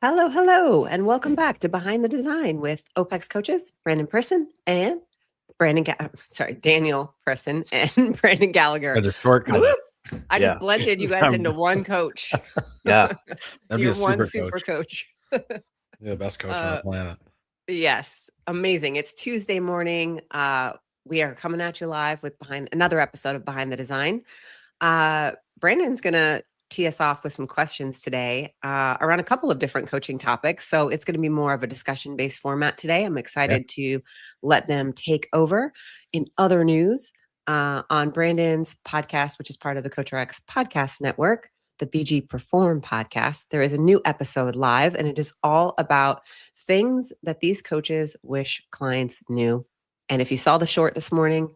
Hello, hello, and welcome back to Behind the Design with OPEX coaches Brandon Persson and Daniel Persson and Brandon Gallagher. There's a shortcut. Whoop! I Yeah. just blended you guys into one coach. Yeah. That'd be You're a one super super coach. You're the best coach on the planet. Yes, amazing. It's Tuesday morning. We are coming at you live with another episode of Behind the Design. Brandon's going to tee us off with some questions today around a couple of different coaching topics. So it's going to be more of a discussion-based format today. I'm excited to let them take over. In other news, on Brandon's podcast, which is part of the CoachRX podcast network, the BG Perform podcast, there is a new episode live, and it is all about things that these coaches wish clients knew. And if you saw the short this morning,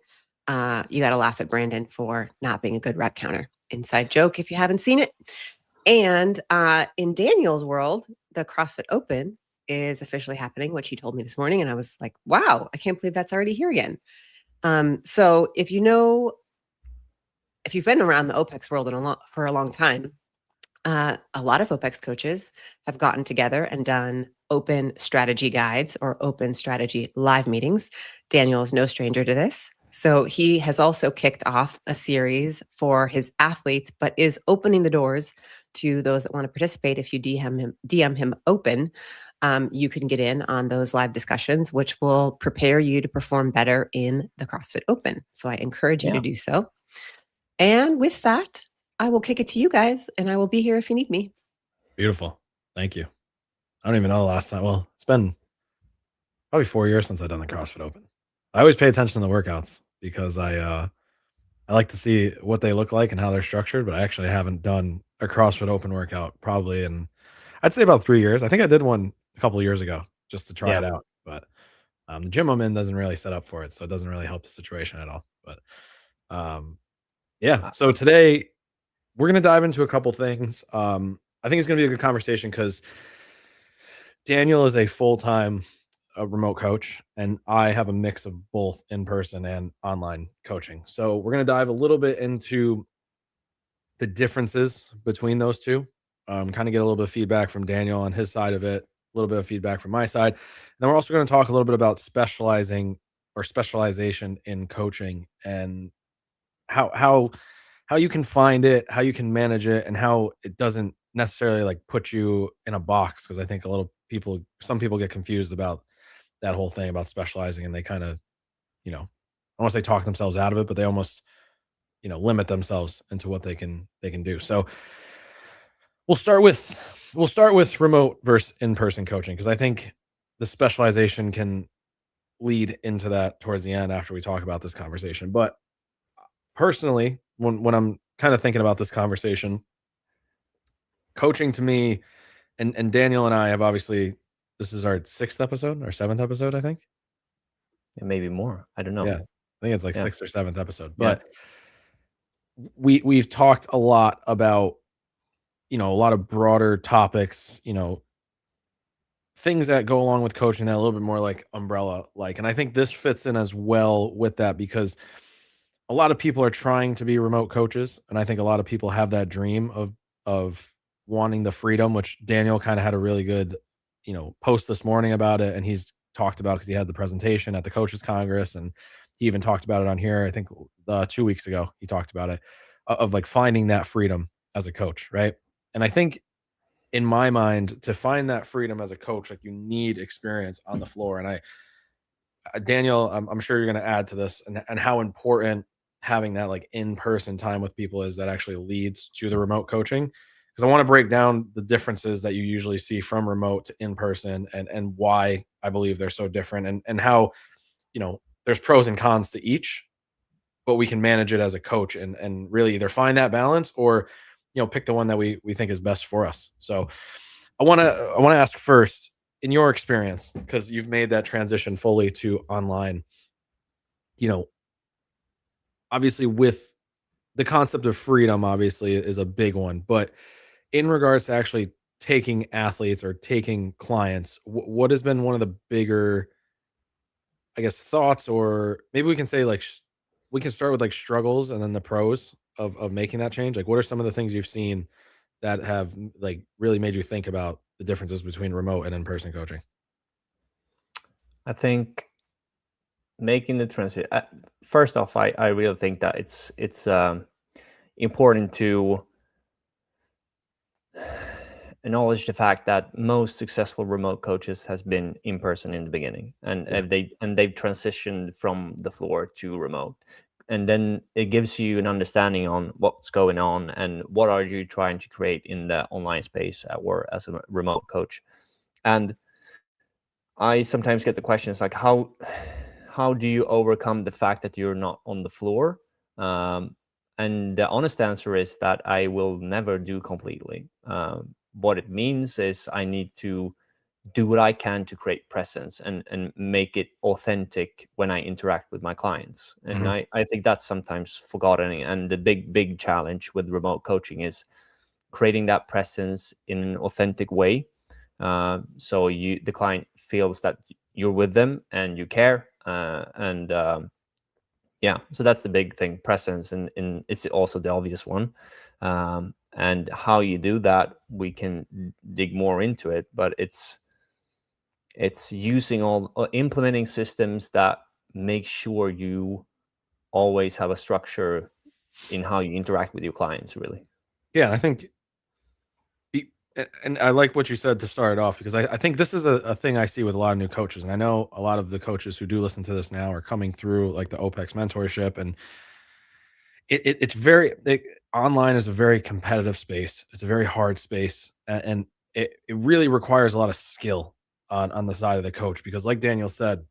you got to laugh at Brandon for not being a good rep counter. Inside joke if you haven't seen it. And in Daniel's world, the CrossFit Open is officially happening, which he told me this morning. And I was like, wow, I can't believe that's already here again. So if you've been around the OPEX world for a long time, a lot of OPEX coaches have gotten together and done open strategy guides or open strategy live meetings. Daniel is no stranger to this. So he has also kicked off a series for his athletes, but is opening the doors to those that want to participate. If you DM him open, you can get in on those live discussions, which will prepare you to perform better in the CrossFit Open. So I encourage you to do so. And with that, I will kick it to you guys, and I will be here if you need me. Beautiful. Thank you. I don't even know the last time. Well, it's been probably 4 years since I've done the CrossFit Open. I always pay attention to the workouts because I like to see what they look like and how they're structured, but I actually haven't done a CrossFit Open workout probably in, I'd say, about 3 years. I think I did one a couple of years ago just to try it out, but the gym I'm in doesn't really set up for it, so it doesn't really help the situation at all. But yeah, so today we're going to dive into a couple things. I think it's going to be a good conversation because Daniel is a full-time remote coach, and I have a mix of both in-person and online coaching. So we're going to dive a little bit into the differences between those two, kind of get a little bit of feedback from Daniel on his side of it, a little bit of feedback from my side. And then we're also going to talk a little bit about specializing or specialization in coaching and how you can find it, how you can manage it, and how it doesn't necessarily like put you in a box. Because I think some people get confused about that whole thing about specializing, and they kind of, I don't want to say talk themselves out of it, but they almost, limit themselves into what they can do. So we'll start with remote versus in-person coaching, because I think the specialization can lead into that towards the end after we talk about this conversation. But personally, when I'm kind of thinking about this conversation, coaching to me, and Daniel and I have obviously, this is our 6th episode or 7th episode, I think. Yeah, maybe more. I don't know. Yeah, I think it's like 6th or 7th episode. But we've talked a lot about, a lot of broader topics, things that go along with coaching that a little bit more like umbrella like. And I think this fits in as well with that, because a lot of people are trying to be remote coaches, and I think a lot of people have that dream of wanting the freedom, which Daniel kind of had a really good, post this morning about it, and he's talked about because he had the presentation at the Coaches Congress, and he even talked about it on here. I think 2 weeks ago he talked about it, of like finding that freedom as a coach, right? And I think in my mind, to find that freedom as a coach, like, you need experience on the floor. And Daniel, I'm sure you're going to add to this, and how important having that like in-person time with people is, that actually leads to the remote coaching. Because I want to break down the differences that you usually see from remote to in-person, and why I believe they're so different, and how, there's pros and cons to each, but we can manage it as a coach, and really either find that balance, or, pick the one that we think is best for us. So I want to ask first, in your experience, because you've made that transition fully to online, obviously with the concept of freedom, obviously is a big one, but in regards to actually taking athletes or taking clients, what has been one of the bigger, I guess, thoughts, or maybe we can say like, we can start with like struggles and then the pros of making that change. Like, what are some of the things you've seen that have like really made you think about the differences between remote and in-person coaching? I think making the transition. First off, I really think that it's important to acknowledge the fact that most successful remote coaches has been in person in the beginning, and Yeah. they've transitioned from the floor to remote, and then it gives you an understanding on what's going on and what are you trying to create in the online space or as a remote coach. And I sometimes get the questions like how do you overcome the fact that you're not on the floor? And the honest answer is that I will never do completely. What it means is I need to do what I can to create presence and make it authentic when I interact with my clients. And Mhm. I think that's sometimes forgotten. And the big challenge with remote coaching is creating that presence in an authentic way. So the client feels that you're with them and you care. And Yeah, so that's the big thing, presence, and it's also the obvious one. And how you do that, we can dig more into it, but it's using implementing systems that make sure you always have a structure in how you interact with your clients, really. Yeah, and I think and I like what you said to start it off because I think this is a thing I see with a lot of new coaches. And I know a lot of the coaches who do listen to this now are coming through like the OPEX mentorship. And it's online is a very competitive space. It's a very hard space. And it really requires a lot of skill on the side of the coach because like Daniel said,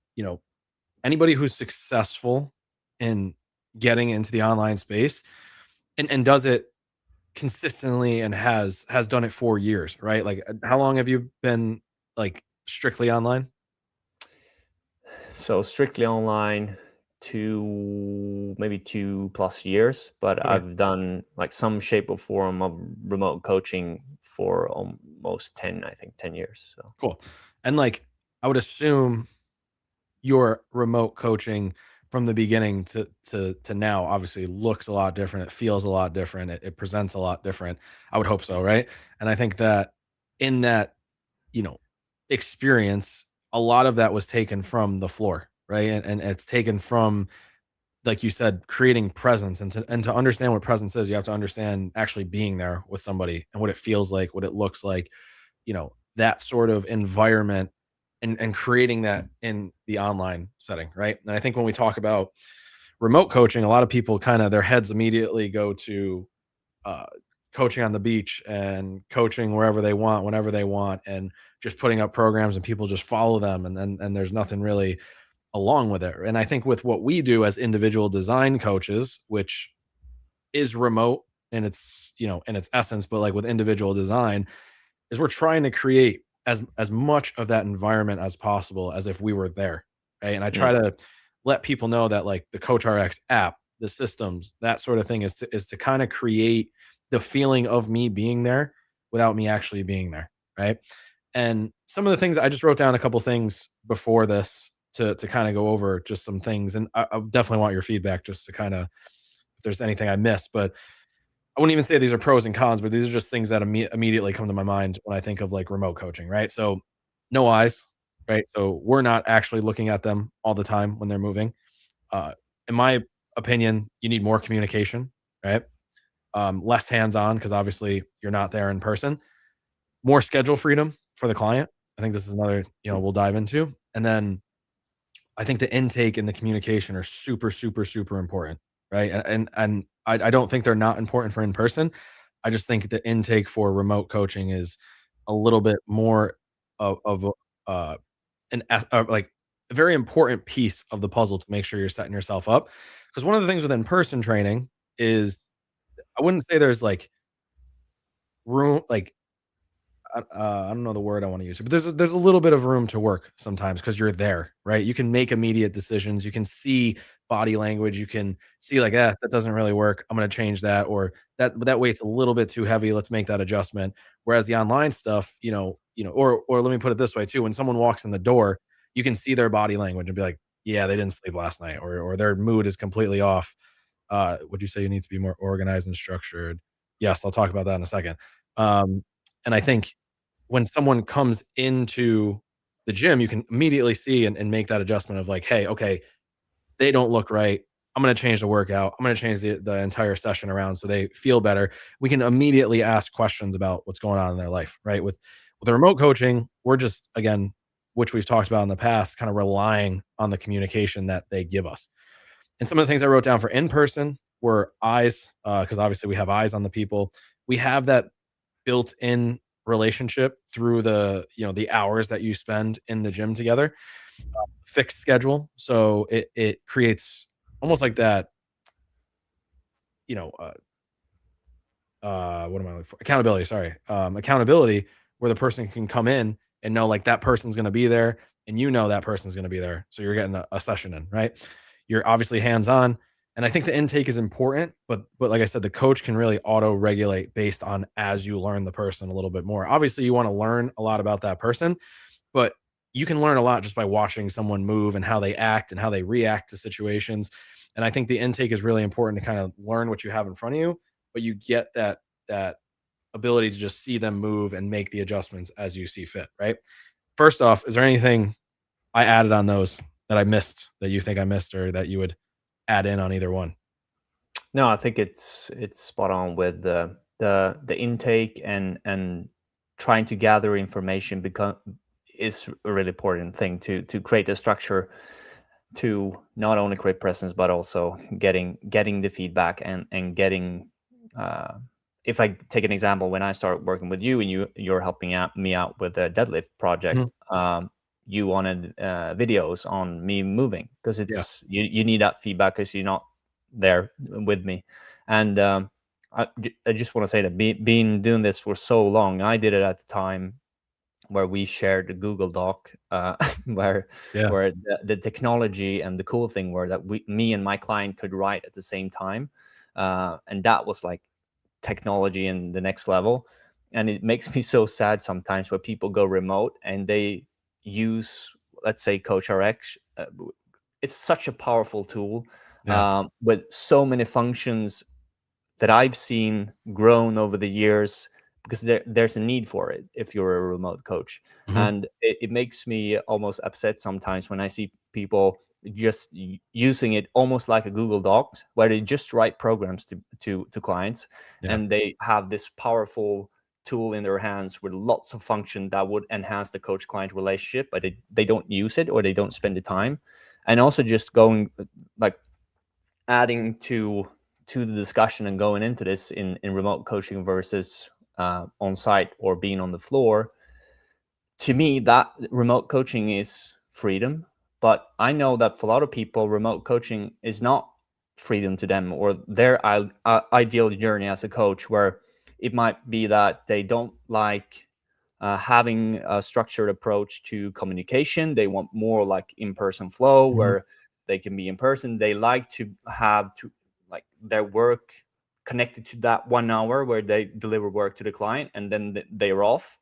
anybody who's successful in getting into the online space and does it consistently and has done it for years, right? Like, how long have you been, like, strictly online? So strictly online, maybe 2+ years, but Okay, I've done like some shape or form of remote coaching for almost 10, I think 10 years. So cool. And, like, I would assume your remote coaching from the beginning to now obviously looks a lot different, it feels a lot different, it presents a lot different. I would hope so, right? And I think that in that, you know, experience, a lot of that was taken from the floor, right? And it's taken from like you said, creating presence and to understand what presence is, you have to understand actually being there with somebody and what it feels like, what it looks like, that sort of environment and creating that in the online setting, right? And I think when we talk about remote coaching, a lot of people kind of their heads immediately go to uh, coaching on the beach and coaching wherever they want, whenever they want, and just putting up programs and people just follow them, and there's nothing really along with it. And I think with what we do as individual design coaches, which is remote in its essence, but like with individual design, is we're trying to create as much of that environment as possible as if we were there. Right. And I try mm, to let people know that like the Coach RX app, the systems, that sort of thing is to kind of create the feeling of me being there without me actually being there. Right. And some of the things I just wrote down a couple things before this to kind of go over just some things. And I definitely want your feedback just to kind of if there's anything I missed. But I wouldn't even say these are pros and cons, but these are just things that immediately come to my mind when I think of like remote coaching, right? So no eyes, right? So we're not actually looking at them all the time when they're moving. Uh, in my opinion, you need more communication, right? Less hands on because obviously you're not there in person. More schedule freedom for the client. I think this is another, we'll dive into. And then I think the intake and the communication are super, super, super important, right? And I don't think they're not important for in person. I just think the intake for remote coaching is a little bit more of like a very important piece of the puzzle to make sure you're setting yourself up. Because one of the things with in person training is I wouldn't say there's like room like I don't know the word I want to use, but there's a little bit of room to work sometimes because you're there, right? You can make immediate decisions. You can see body language. You can see like, that doesn't really work. I'm going to change that, or that weight's a little bit too heavy. Let's make that adjustment. Whereas the online stuff, or let me put it this way too: when someone walks in the door, you can see their body language and be like, yeah, they didn't sleep last night, or their mood is completely off. Would you say you need to be more organized and structured? Yes, I'll talk about that in a second. And I think when someone comes into the gym, you can immediately see and make that adjustment of like, hey, okay, they don't look right. I'm going to change the workout. I'm going to change the entire session around so they feel better. We can immediately ask questions about what's going on in their life, right? With the remote coaching, we're just, again, which we've talked about in the past, kind of relying on the communication that they give us. And some of the things I wrote down for in person were eyes, because obviously we have eyes on the people. We have that built-in relationship through the hours that you spend in the gym together. Fixed schedule, so it creates almost like that, you know, what am I looking for? Accountability, sorry. Accountability where the person can come in and know like that person's going to be there and you know that person's going to be there. So you're getting a session in, right? You're obviously hands on. And I think the intake is important, but like I said, the coach can really auto regulate based on as you learn the person a little bit more. Obviously, you want to learn a lot about that person, but you can learn a lot just by watching someone move and how they act and how they react to situations. And I think the intake is really important to kind of learn what you have in front of you, but you get that ability to just see them move and make the adjustments as you see fit, right? First off, is there anything I added on those that I missed that you think I missed or that you would add in on either one? No, I think it's spot on with the intake and trying to gather information become is a really important thing to create a structure to not only create presence but also getting the feedback and getting if I take an example, when I start working with you and you're helping me out with the deadlift project, you wanted videos on me moving because Yeah. you need that feedback because you're not there with me. And I just want to say that being doing this for so long, I did it at the time where we shared the Google Doc, where Yeah. the technology and the cool thing were that me and my client could write at the same time, and that was like technology in the next level. And it makes me so sad sometimes where people go remote and they use, let's say, Coach RX. It's such a powerful tool Yeah. with so many functions that I've seen grown over the years because there's a need for it if you're a remote coach. Mhm. And it makes me almost upset sometimes when I see people just using it almost like a Google Docs where they just write programs to clients Yeah. and they have this powerful tool in their hands with lots of function that would enhance the coach client relationship, but they don't use it or they don't spend the time. And also just going like adding to the discussion and going into this in remote coaching versus on site or being on the floor, to me that remote coaching is freedom. But I know that for a lot of people remote coaching is not freedom to them or their ideal journey as a coach, where it might be that they don't like having a structured approach to communication. They want more like in-person flow Mhm. where they can be in person. They like to have to like their work connected to that 1 hour where they deliver work to the client and then they're off.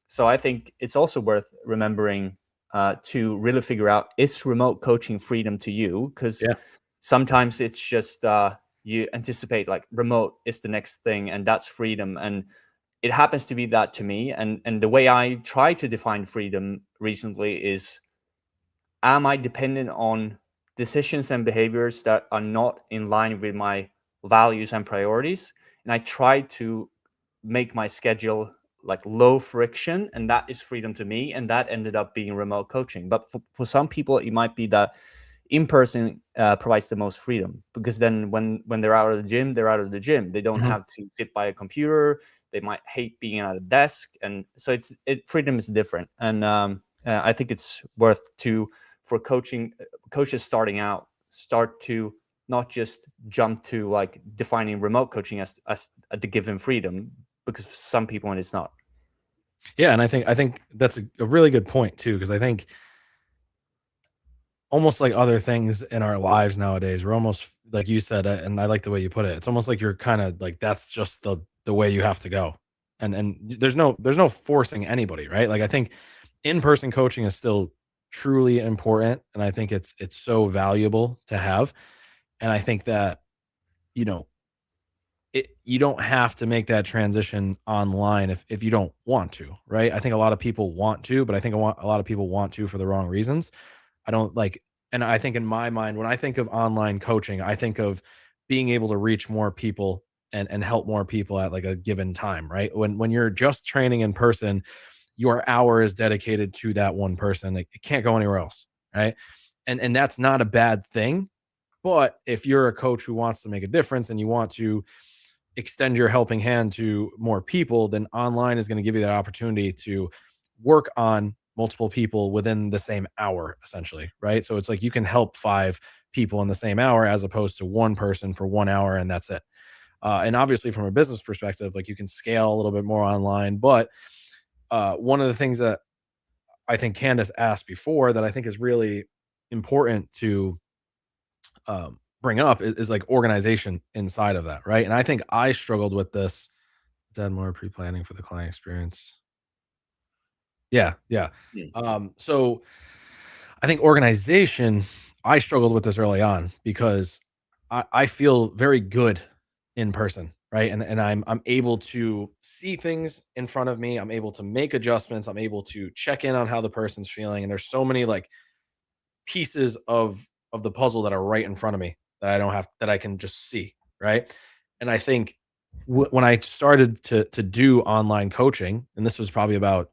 So I think it's also worth remembering to really figure out, is remote coaching freedom to you? Because Yeah. sometimes it's just you anticipate like remote is the next thing and that's freedom. And it happens to be that to me. And the way I try to define freedom recently is, am I dependent on decisions and behaviors that are not in line with my values and priorities? And I try to make my schedule like low friction, and that is freedom to me. And that ended up being remote coaching. But for some people, it might be that in person provides the most freedom, because then when they're out of the gym, they're out of the gym. They don't Mhm. have to sit by a computer. They might hate being at a desk, and so freedom is different. And I think it's worth to for coaches starting out, start to not just jump to like defining remote coaching as the given freedom, because for some people it's not. Yeah, and I think that's a really good point too, because I think almost like other things in our lives nowadays, we're almost like you said, and I like the way you put it. It's almost like you're kind of like that's just the way you have to go, and there's no forcing anybody, right? Like I think in person coaching is still truly important, and I think it's so valuable to have, and I think that you know you don't have to make that transition online if you don't want to, right? I think a lot of people want to, but I think a lot of people want to for the wrong reasons. I don't like, and I think in my mind, when I think of online coaching, I think of being able to reach more people and help more people at like a given time, right? When you're just training in person, your hour is dedicated to that one person. It can't go anywhere else, right? And that's not a bad thing. But if you're a coach who wants to make a difference and you want to extend your helping hand to more people, then online is going to give you that opportunity to work on multiple people within the same hour, essentially, right? So it's like you can help 5 people in the same hour as opposed to one person for 1 hour and that's it. And obviously, from a business perspective, like you can scale a little bit more online. But one of the things that I think Candace asked before that I think is really important to bring up is like organization inside of that, right? And I think I struggled with this. Done more pre-planning for the client experience. Yeah, yeah. So I think organization, I struggled with this early on because I feel very good in person, right? And I'm able to see things in front of me. I'm able to make adjustments. I'm able to check in on how the person's feeling. And there's so many like pieces of the puzzle that are right in front of me that I don't have that I can just see, right? And I think when I started to do online coaching, and this was probably about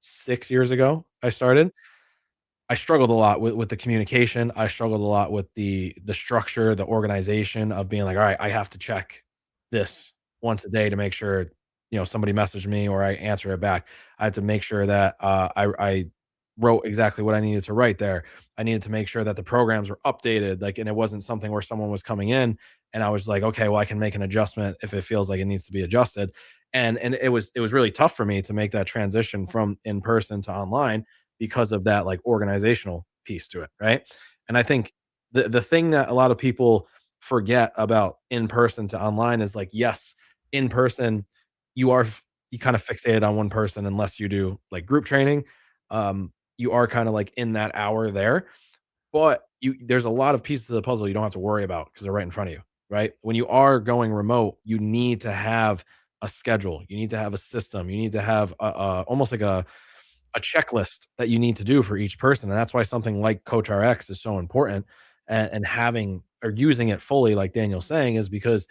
6 years ago, I started. I struggled a lot with the communication. I struggled a lot with the structure, the organization of being like, all right, I have to check this once a day to make sure somebody messaged me or I answer it back. I had to make sure that I wrote exactly what I needed to write there. I needed to make sure that the programs were updated, like, and it wasn't something where someone was coming in and I was like, okay, well, I can make an adjustment if it feels like it needs to be adjusted. And it was really tough for me to make that transition from in person to online because of that like organizational piece to it, right? And I think the thing that a lot of people forget about in person to online is like, yes, in person you kind of fixated on one person unless you do like group training. You are kind of like in that hour there, but there's a lot of pieces of the puzzle you don't have to worry about because they're right in front of you, right? When you are going remote, you need to have a schedule, you need to have a system, you need to have almost like a checklist that you need to do for each person. And that's why something like Coach RX is so important and having or using it fully, like Daniel's saying, is because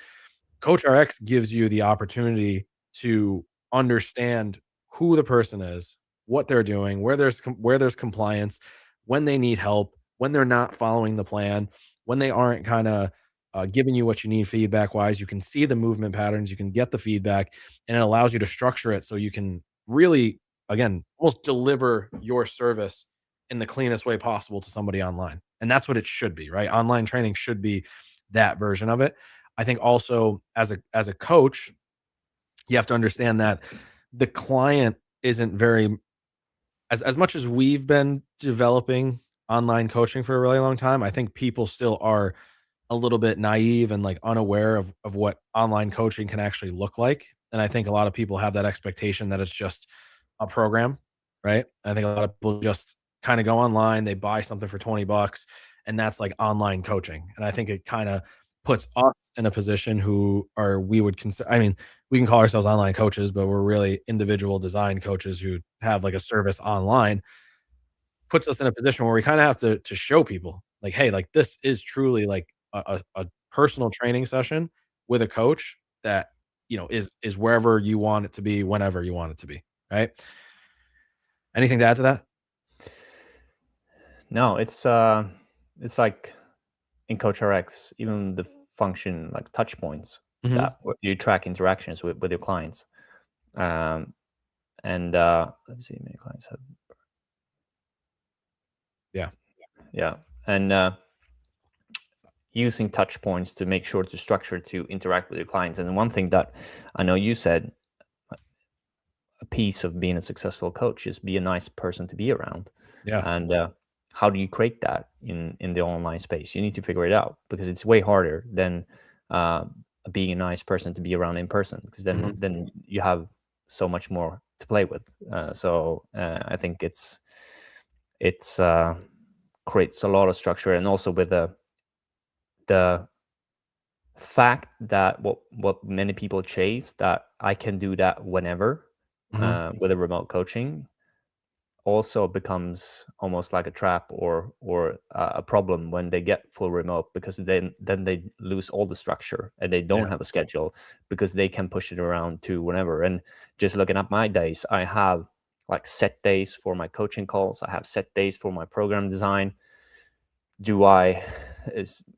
Coach RX gives you the opportunity to understand who the person is, what they're doing, where there's compliance, when they need help, when they're not following the plan, when they aren't kind of giving you what you need feedback wise. You can see the movement patterns, you can get the feedback, and it allows you to structure it so you can really, again, almost deliver your service in the cleanest way possible to somebody online. And that's what it should be, right? Online training should be that version of it. I think also as a coach, you have to understand that the client isn't very as much as we've been developing online coaching for a really long time. I think people still are a little bit naive and like unaware of what online coaching can actually look like. And I think a lot of people have that expectation that it's just a program, right? I think a lot of people just kind of go online, they buy something for $20 and that's like online coaching. And I think it kind of puts us in a position who are we would consider, I mean, we can call ourselves online coaches, but we're really individual design coaches who have like a service online, puts us in a position where we kind of have to show people like, hey, like this is truly like a personal training session with a coach that is wherever you want it to be, whenever you want it to be, right? Anything to add to that? No, it's like in Coach RX, even the function like touch points Mhm. that where you track interactions with your clients. And let's see, many clients have, Yeah. yeah, and using touch points to make sure to structure to interact with your clients. And one thing that I know you said, a piece of being a successful coach is be a nice person to be around. Yeah. And how do you create that in the online space? You need to figure it out because it's way harder than uh, being a nice person to be around in person, because Mhm. then you have so much more to play with. I think it's creates a lot of structure, and also with the fact that what many people chase, that I can do that whenever with a remote coaching, also becomes almost like a trap or a problem when they get full remote, because then they lose all the structure and they don't have a schedule, because they can push it around to whenever. And just looking at my days, I have like set days for my coaching calls, I have set days for my program design. Do I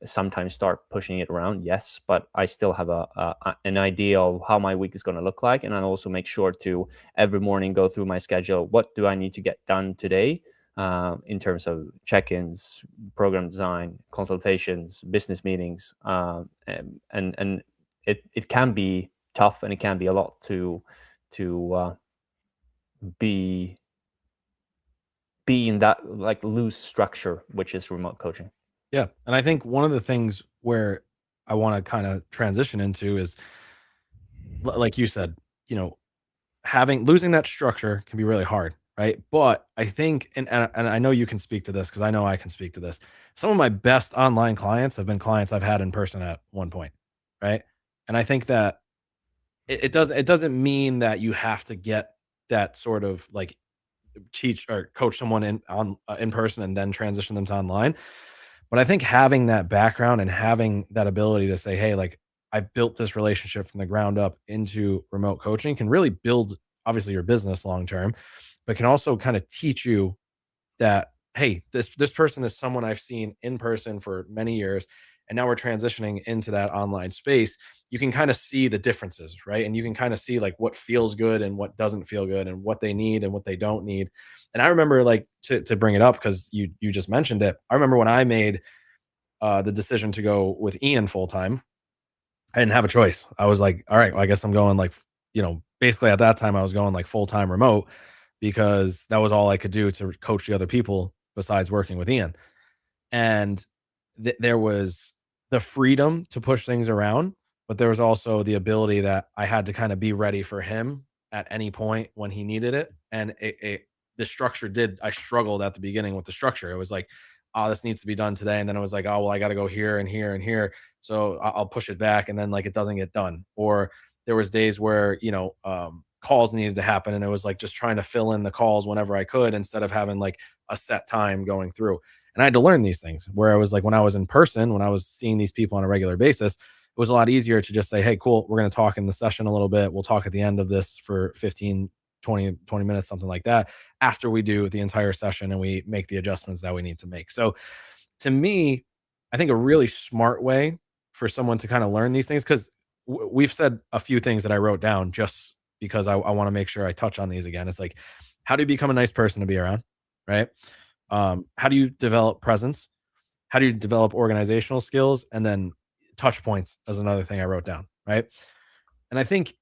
sometimes start pushing it around? Yes, but I still have an idea of how my week is going to look like, and I also make sure to every morning go through my schedule. What do I need to get done today in terms of check-ins, program design, consultations, business meetings, and it can be tough, and it can be a lot to be in that like loose structure, which is remote coaching. Yeah. And I think one of the things where I want to kind of transition into is, like you said, you know, losing that structure can be really hard, right? But I think, and I know you can speak to this because I know I can speak to this. Some of my best online clients have been clients I've had in person at one point, right? And I think that it doesn't mean that you have to get that sort of like teach or coach someone in person and then transition them to online. But I think having that background and having that ability to say, hey, like I've built this relationship from the ground up into remote coaching can really build obviously your business long term, but can also kind of teach you that, hey, this person is someone I've seen in person for many years, and now we're transitioning into that online space. You can kind of see the differences, right? And you can kind of see like what feels good and what doesn't feel good, and what they need and what they don't need. And I remember, like, to bring it up because you just mentioned it. I remember when I made the decision to go with Ian full time. I didn't have a choice. I was like, all right, well, I guess I'm going like, basically at that time I was going like full time remote because that was all I could do to coach the other people besides working with Ian. And there was the freedom to push things around, but there was also the ability that I had to kind of be ready for him at any point when he needed it. And the structure I struggled at the beginning with the structure. It was like, oh, this needs to be done today. And then it was like, oh, well, I got to go here and here and here. So I'll push it back. And then like it doesn't get done. Or there was days where, calls needed to happen. And it was like just trying to fill in the calls whenever I could instead of having like a set time going through. And I had to learn these things where I was like, when I was in person, when I was seeing these people on a regular basis, it was a lot easier to just say, hey, cool, we're going to talk in the session a little bit. We'll talk at the end of this for 15, 20 minutes, something like that, after we do the entire session and we make the adjustments that we need to make. So to me, I think a really smart way for someone to kind of learn these things, because we've said a few things that I wrote down just because I want to make sure I touch on these again. It's like, how do you become a nice person to be around? Right. How do you develop presence? How do you develop organizational skills? And then touch points as another thing I wrote down. Right. And I think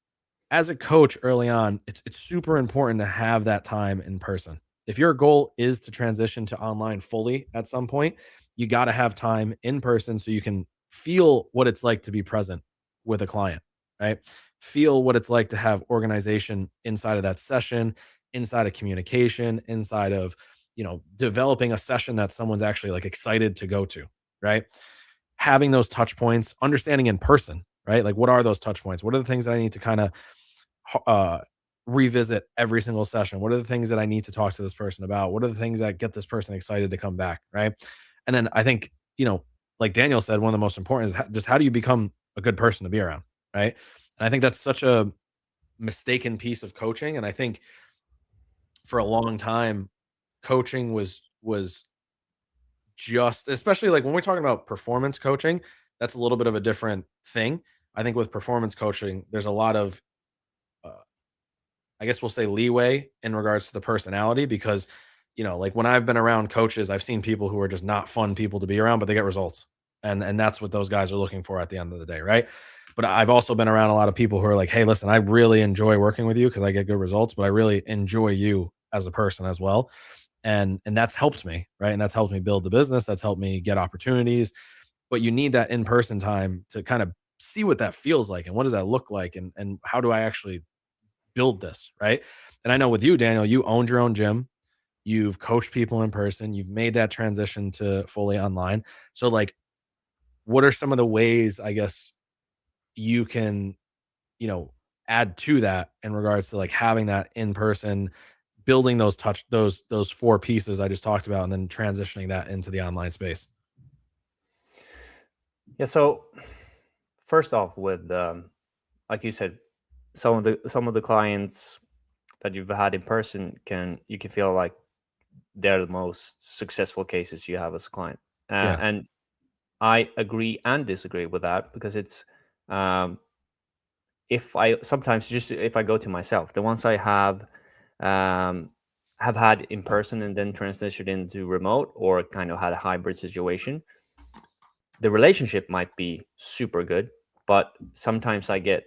as a coach early on, it's super important to have that time in person. If your goal is to transition to online fully at some point, you got to have time in person so you can feel what it's like to be present with a client, right? Feel what it's like to have organization inside of that session, inside of communication, inside of, developing a session that someone's actually like excited to go to, right? Having those touch points, understanding in person, right? Like, what are those touch points? What are the things that I need to kind of uh, revisit every single session? What are the things that I need to talk to this person about? What are the things that get this person excited to come back? Right. And then I think, like Daniel said, one of the most important is just how do you become a good person to be around? Right. And I think that's such a mistaken piece of coaching. And I think for a long time, coaching was just, especially like when we're talking about performance coaching, that's a little bit of a different thing. I think with performance coaching, there's a lot of uh, I guess we'll say leeway in regards to the personality because, like when I've been around coaches, I've seen people who are just not fun people to be around, but they get results. And that's what those guys are looking for at the end of the day, right? But I've also been around a lot of people who are like, hey, listen, I really enjoy working with you because I get good results, but I really enjoy you as a person as well. And that's helped me, right? And that's helped me build the business. That's helped me get opportunities. But you need that in-person time to kind of see what that feels like and what does that look like and how do I actually build this, right? And I know with you, Daniel, you owned your own gym. You've coached people in person. You've made that transition to fully online. So, like, what are some of the ways, I guess, you can, add to that in regards to like having that in person, building those 4 pieces I just talked about, and then transitioning that into the online space? Yeah. So first off, with like you said, some of the clients that you've had in person you can feel like they're the most successful cases you have as a client, Yeah. and I agree and disagree with that, because it's um, if I sometimes, just if I go to myself, the ones I um, have had in person and then transitioned into remote, or kind of had a hybrid situation, the relationship might be super good, but sometimes I get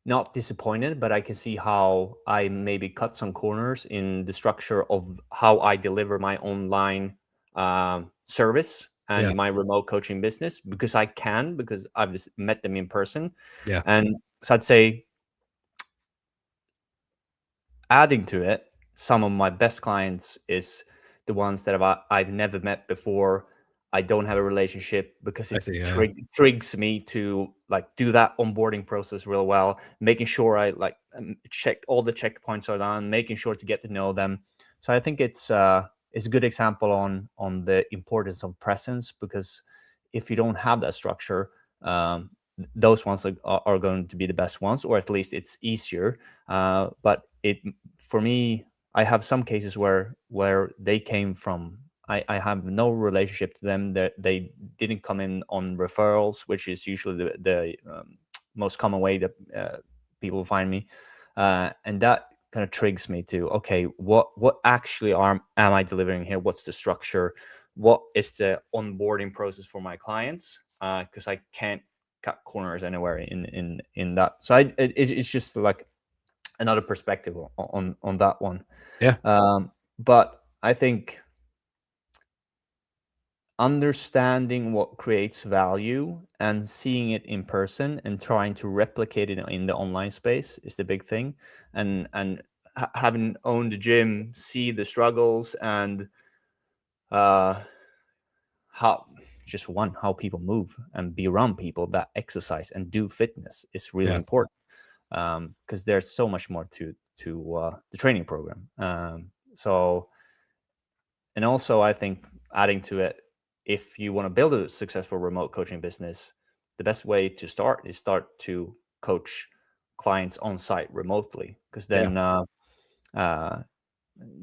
not disappointed, but I can see how I maybe cut some corners in the structure of how I deliver my online service Yeah. and my remote coaching business, because because I've just met them in person. Yeah. And so I'd say, adding to it, some of my best clients is the ones that I've never met before. I don't have a relationship, because I it see. Yeah. trigs me to like do that onboarding process real well, making sure I like check all the checkpoints are done, making sure to get to know them. So I think it's a good example on the importance of presence, because if you don't have that structure, those ones are going to be the best ones, or at least it's easier. But it for me, I have some cases where they came from. I have no relationship to them. That they didn't come in on referrals, which is usually the most common way that people find me, and that kind of triggers me to, okay, what actually am I delivering here? What's the structure? What is the onboarding process for my clients? Because I can't cut corners anywhere in that. So it's just like another perspective on that one. Yeah. But I think understanding what creates value and seeing it in person and trying to replicate it in the online space is the big thing. And having owned the gym, see the struggles, and how, just one, how people move and be around people that exercise and do fitness is really Yeah. important, because there's so much more to the training program. So, and also I think, adding to it, if you want to build a successful remote coaching business, the best way to start to coach clients on site remotely, because Yeah. then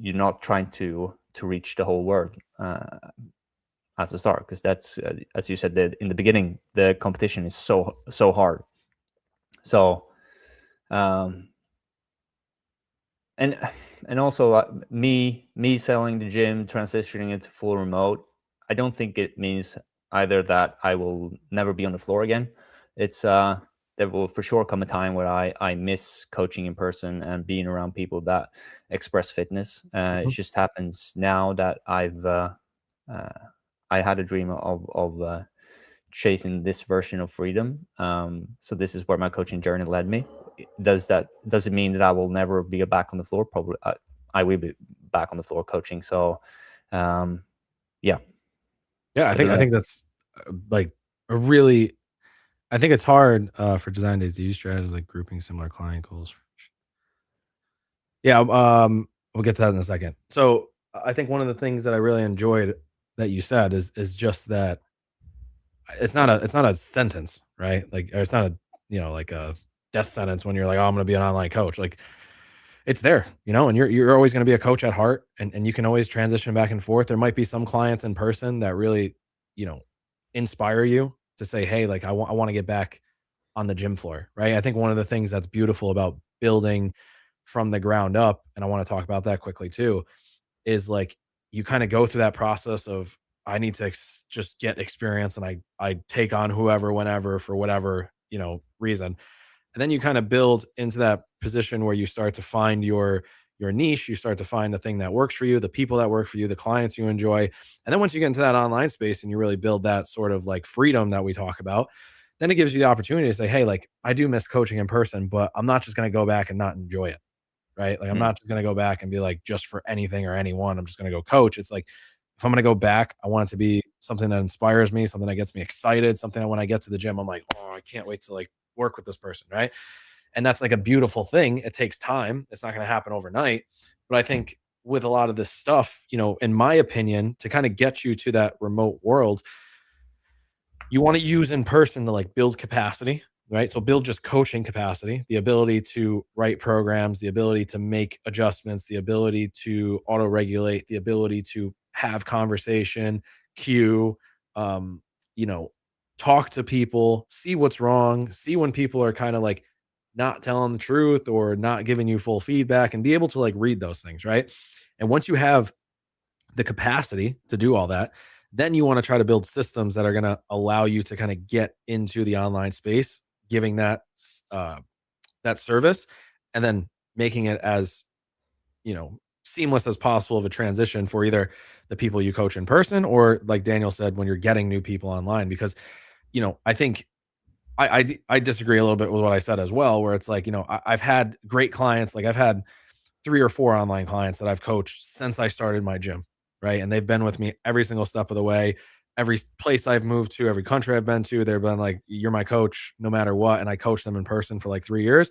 you're not trying to reach the whole world as a start, because that's as you said, in the beginning, the competition is so hard. So um and and also, me selling the gym, transitioning into full remote, I don't think it means either that I will never be on the floor again. It's there will for sure come a time where I miss coaching in person and being around people that express fitness. It Mhm. just happens now that uh, I had a dream of chasing this version of freedom. So this is where my coaching journey led me. Does it mean that I will never be back on the floor? Probably, I will be back on the floor coaching. So, um, yeah, Yeah. I I don't think I know. think that's like a really. I think it's hard for design days to use strategies like grouping similar client goals. Yeah. We'll get to that in a second. So I think one of the things that I really enjoyed that you said is just that it's not a sentence, right? Like, or it's not a, like a death sentence when you're like, oh, I'm going to be an online coach. Like, it's there, and you're always going to be a coach at heart, and you can always transition back and forth. There might be some clients in person that really, you know, inspire you to say, hey, like, I want to get back on the gym floor, right? I think one of the things that's beautiful about building from the ground up, and I want to talk about that quickly too, is like you kind of go through that process of, I need to just get experience, and I take on whoever, whenever, for whatever, reason. And then you kind of build into that position where you start to find your niche, you start to find the thing that works for you, the people that work for you, the clients you enjoy. And then once you get into that online space and you really build that sort of like freedom that we talk about, then it gives you the opportunity to say, hey, like, I do miss coaching in person, but I'm not just going to go back and not enjoy it. Right? Like, I'm Mm, not just going to go back and be like, just for anything or anyone, I'm just going to go coach. It's like, if I'm going to go back, I want it to be something that inspires me, something that gets me excited, something that when I get to the gym, I'm like, oh, I can't wait to like work with this person, right? And that's like a beautiful thing. It takes time. It's not going to happen overnight. But I think with a lot of this stuff, in my opinion, to kind of get you to that remote world, you want to use in person to like build capacity, right? So build just coaching capacity, the ability to write programs, the ability to make adjustments, the ability to auto regulate, the ability to have conversation, cue, um, you know, talk to people, see what's wrong, see when people are kind of like not telling the truth or not giving you full feedback, and be able to like read those things, right? And once you have the capacity to do all that, then you want to try to build systems that are going to allow you to kind of get into the online space, giving that service, and then making it as seamless as possible of a transition for either the people you coach in person, or like Daniel said, when you're getting new people online. Because I think I disagree a little bit with what I said as well, where it's like, I've had great clients, like I've had 3 or 4 online clients that I've coached since I started my gym, right? And they've been with me every single step of the way. Every place I've moved to, every country I've been to, they've been like, "You're my coach no matter what." And I coached them in person for like 3 years,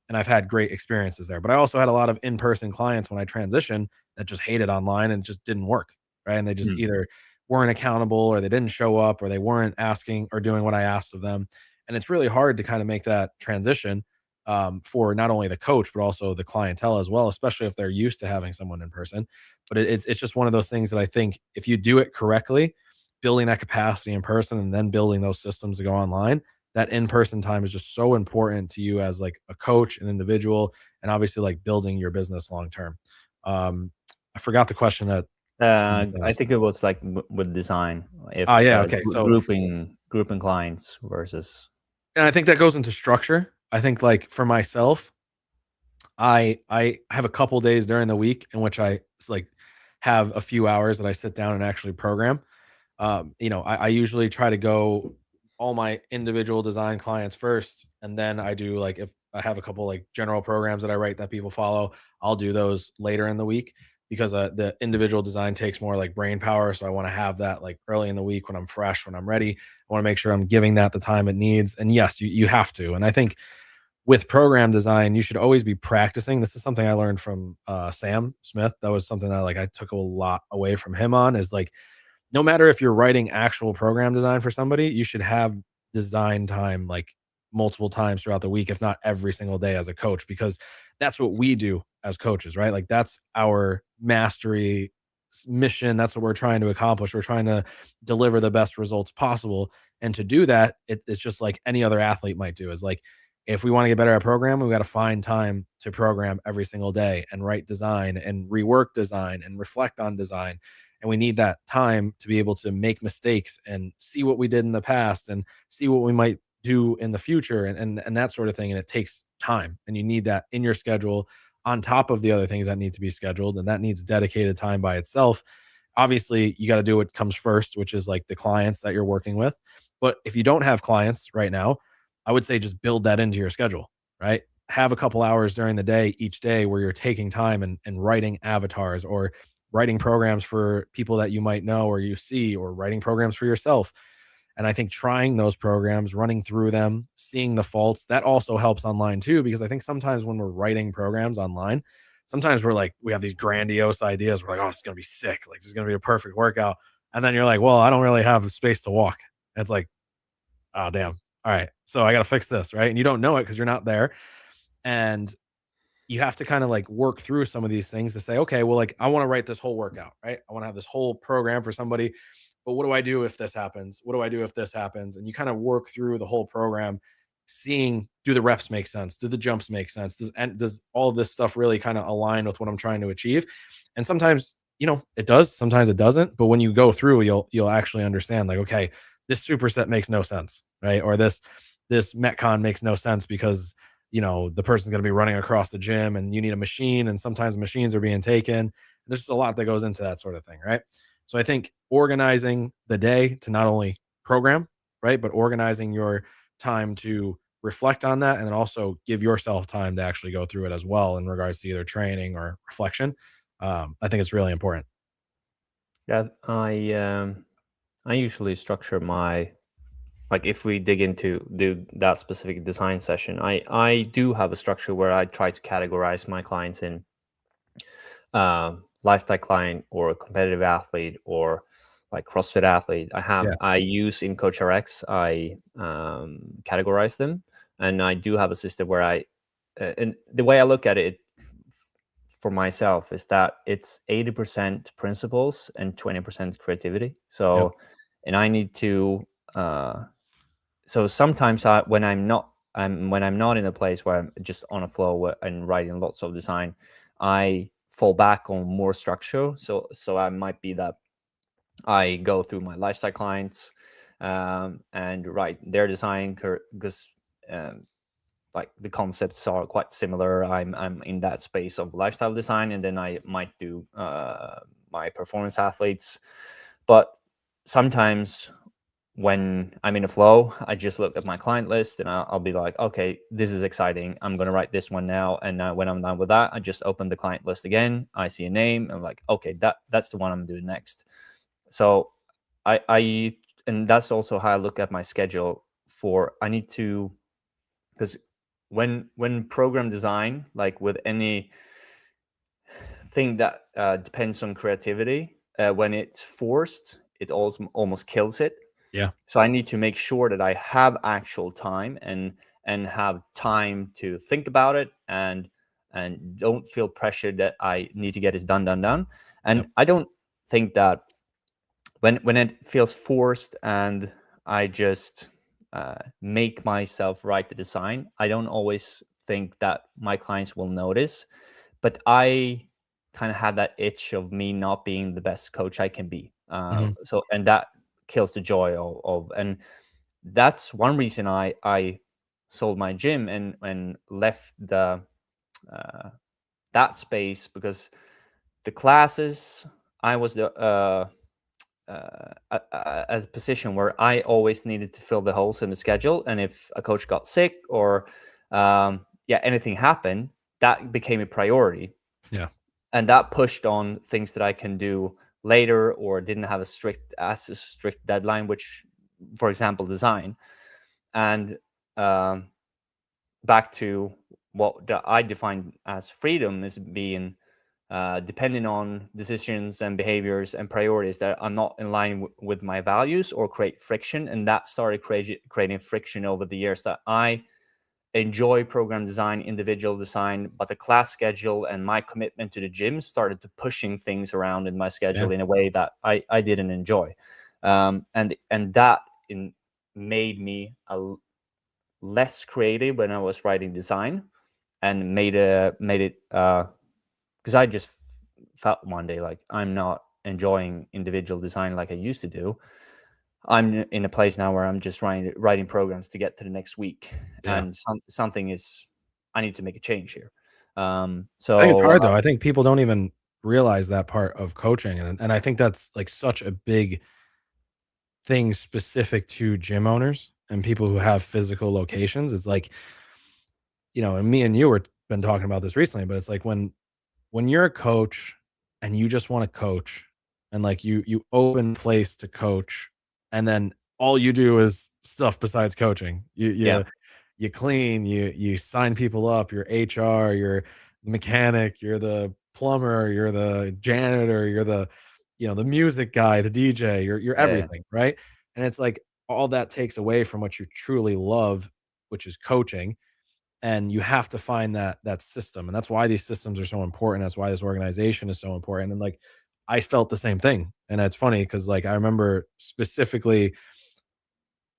and I've had great experiences there. But I also had a lot of in-person clients when I transitioned that just hated online and just didn't work, right? And they just either weren't accountable, or they didn't show up, or they weren't asking or doing what I asked of them. And it's really hard to kind of make that transition for not only the coach but also the clientele as well, especially if they're used to having someone in person. But it's just one of those things that I think if you do it correctly, building that capacity in person and then building those systems to go online, that in-person time is just so important to you as like a coach, an individual, and obviously like building your business long term. I forgot the question that I think it was like with design, if yeah, okay. So grouping clients versus. And I think that goes into structure. I think like for myself, I have a couple days during the week in which I like have a few hours that I sit down and actually program. I usually try to go all my individual design clients first, and then I do like, if I have a couple like general programs that I write that people follow, I'll do those later in the week, because the individual design takes more like brain power. So I want to have that like early in the week when I'm fresh, when I'm ready. I want to make sure I'm giving that the time it needs. And yes, you have to. And I think with program design, you should always be practicing. This is something I learned from Sam Smith. That was something that like I took a lot away from him on, is like, no matter if you're writing actual program design for somebody, you should have design time like multiple times throughout the week, if not every single day as a coach, because that's what we do as coaches, right? Like that's our mastery mission. That's what we're trying to accomplish. We're trying to deliver the best results possible. And to do that, it's just like any other athlete might do, is like, if we want to get better at programming, we got to find time to program every single day and write design and rework design and reflect on design. And we need that time to be able to make mistakes and see what we did in the past and see what we might do in the future, and that sort of thing. And it takes time, and you need that in your schedule on top of the other things that need to be scheduled, and that needs dedicated time by itself. Obviously, you got to do what comes first, which is like the clients that you're working with. But if you don't have clients right now, I would say just build that into your schedule, right? Have a couple hours during the day each day where you're taking time and writing avatars, or writing programs for people that you might know or you see, or writing programs for yourself. And I think trying those programs, running through them, seeing the faults, that also helps online too. Because I think sometimes when we're writing programs online, sometimes we're like, we have these grandiose ideas. We're like, oh, it's going to be sick. Like, this is going to be a perfect workout. And then you're like, well, I don't really have space to walk. And it's like, oh, damn. All right. So I got to fix this. Right. And you don't know it because you're not there. And you have to kind of like work through some of these things to say, okay, well, like I want to write this whole workout, right? I want to have this whole program for somebody, but what do I do if this happens? What do I do if this happens? And you kind of work through the whole program, seeing, do the reps make sense? Do the jumps make sense? Does all of this stuff really kind of align with what I'm trying to achieve? And sometimes, it does, sometimes it doesn't. But when you go through, you'll actually understand, like, okay, this superset makes no sense, right? Or this Metcon makes no sense because the person's going to be running across the gym and you need a machine, and sometimes machines are being taken. There's just a lot that goes into that sort of thing, right? So I think organizing the day to not only program, right, but organizing your time to reflect on that, and then also give yourself time to actually go through it as well in regards to either training or reflection. I think it's really important. Yeah, I usually structure my, like if we dig into do that specific design session, I do have a structure where I try to categorize my clients in lifestyle client or competitive athlete or like CrossFit athlete. Yeah. I use in CoachRx, I categorize them, and I do have a system where and the way I look at it for myself is that it's 80% principles and 20% creativity. Yep. So, and I need to. So sometimes when I'm not in a place where I'm just on a flow and writing lots of design, I fall back on more structure. So I might be that I go through my lifestyle clients and write their design because like the concepts are quite similar. I'm in that space of lifestyle design, and then I might do my performance athletes. But sometimes when I'm in a flow, I just look at my client list and I'll be like, okay, this is exciting. I'm going to write this one now. And when I'm done with that, I just open the client list again. I see a name. I'm like, okay, that's the one I'm doing next. So and that's also how I look at my schedule I need to, because when program design, like with any thing that depends on creativity, when it's forced, it almost kills it. Yeah. So I need to make sure that I have actual time and have time to think about it and don't feel pressured that I need to get this done. And Yep. I don't think that when it feels forced and I just make myself write the design, I don't always think that my clients will notice, but I kind of have that itch of me not being the best coach I can be. Mhm. So and that kills the joy of and that's one reason I sold my gym and left the that space, because the classes I was the a position where I always needed to fill the holes in the schedule, and if a coach got sick or anything happened, that became a priority. Yeah. And that pushed on things that I can do later or didn't have a strict deadline, which, for example, design. And back to what I define as freedom is being depending on decisions and behaviors and priorities that are not in line with my values or create friction. And that started creating friction over the years, that I enjoy program design, individual design, but the class schedule and my commitment to the gym started to pushing things around in my schedule Yeah. in a way that I didn't enjoy. And that made me less creative when I was writing design, and made it because I just felt one day like I'm not enjoying individual design like I used to do. I'm in a place now where I'm just writing programs to get to the next week, Yeah. and something is I need to make a change here. I think it's So hard though. I think people don't even realize that part of coaching. And I think that's like such a big thing specific to gym owners and people who have physical locations. It's like, and me and you were been talking about this recently, but it's like when you're a coach and you just want to coach, and like you open place to coach, and then all you do is stuff besides coaching. yeah, You clean, you sign people up, you're HR, you're the mechanic, you're the plumber, you're the janitor, you're the music guy, the DJ, you're yeah, everything, right? And it's like all that takes away from what you truly love, which is coaching. And you have to find that system. And that's why these systems are so important. That's why this organization is so important. And like I felt the same thing. And it's funny because like I remember specifically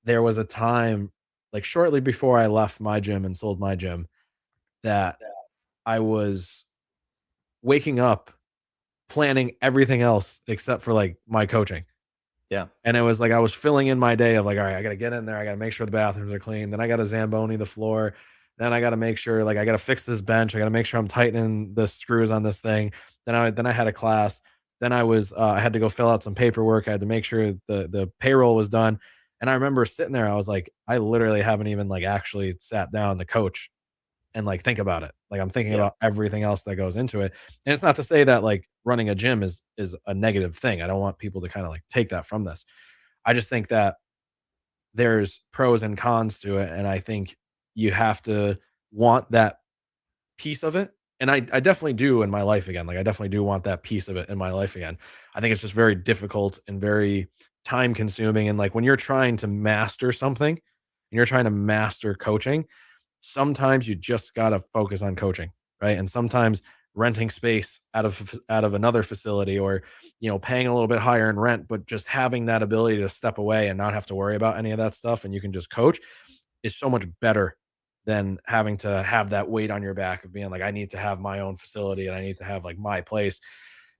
there was a time like shortly before I left my gym and sold my gym that I was waking up planning everything else except for like my coaching. yeah, And it was like I was filling in my day of like, all right, I gotta get in there, I gotta make sure the bathrooms are clean. Then I gotta Zamboni the floor. Then I gotta make sure like I gotta fix this bench. I gotta make sure I'm tightening the screws on this thing. Then I had a class. Then I had to go fill out some paperwork. I had to make sure the payroll was done. And I remember sitting there, I was like, I literally haven't even like actually sat down to coach and like think about it. Like I'm thinking yeah, about everything else that goes into it. And it's not to say that like running a gym is a negative thing. I don't want people to kind of like take that from this. I just think that there's pros and cons to it, and I think you have to want that piece of it. And I definitely do in my life again. Like I definitely do want that piece of it in my life again. I think it's just very difficult and very time consuming. And like when you're trying to master something and you're trying to master coaching, sometimes you just gotta focus on coaching, right? And sometimes renting space out of another facility, or paying a little bit higher in rent, but just having that ability to step away and not have to worry about any of that stuff, and you can just coach, is so much better than having to have that weight on your back of being like, I need to have my own facility and I need to have like my place,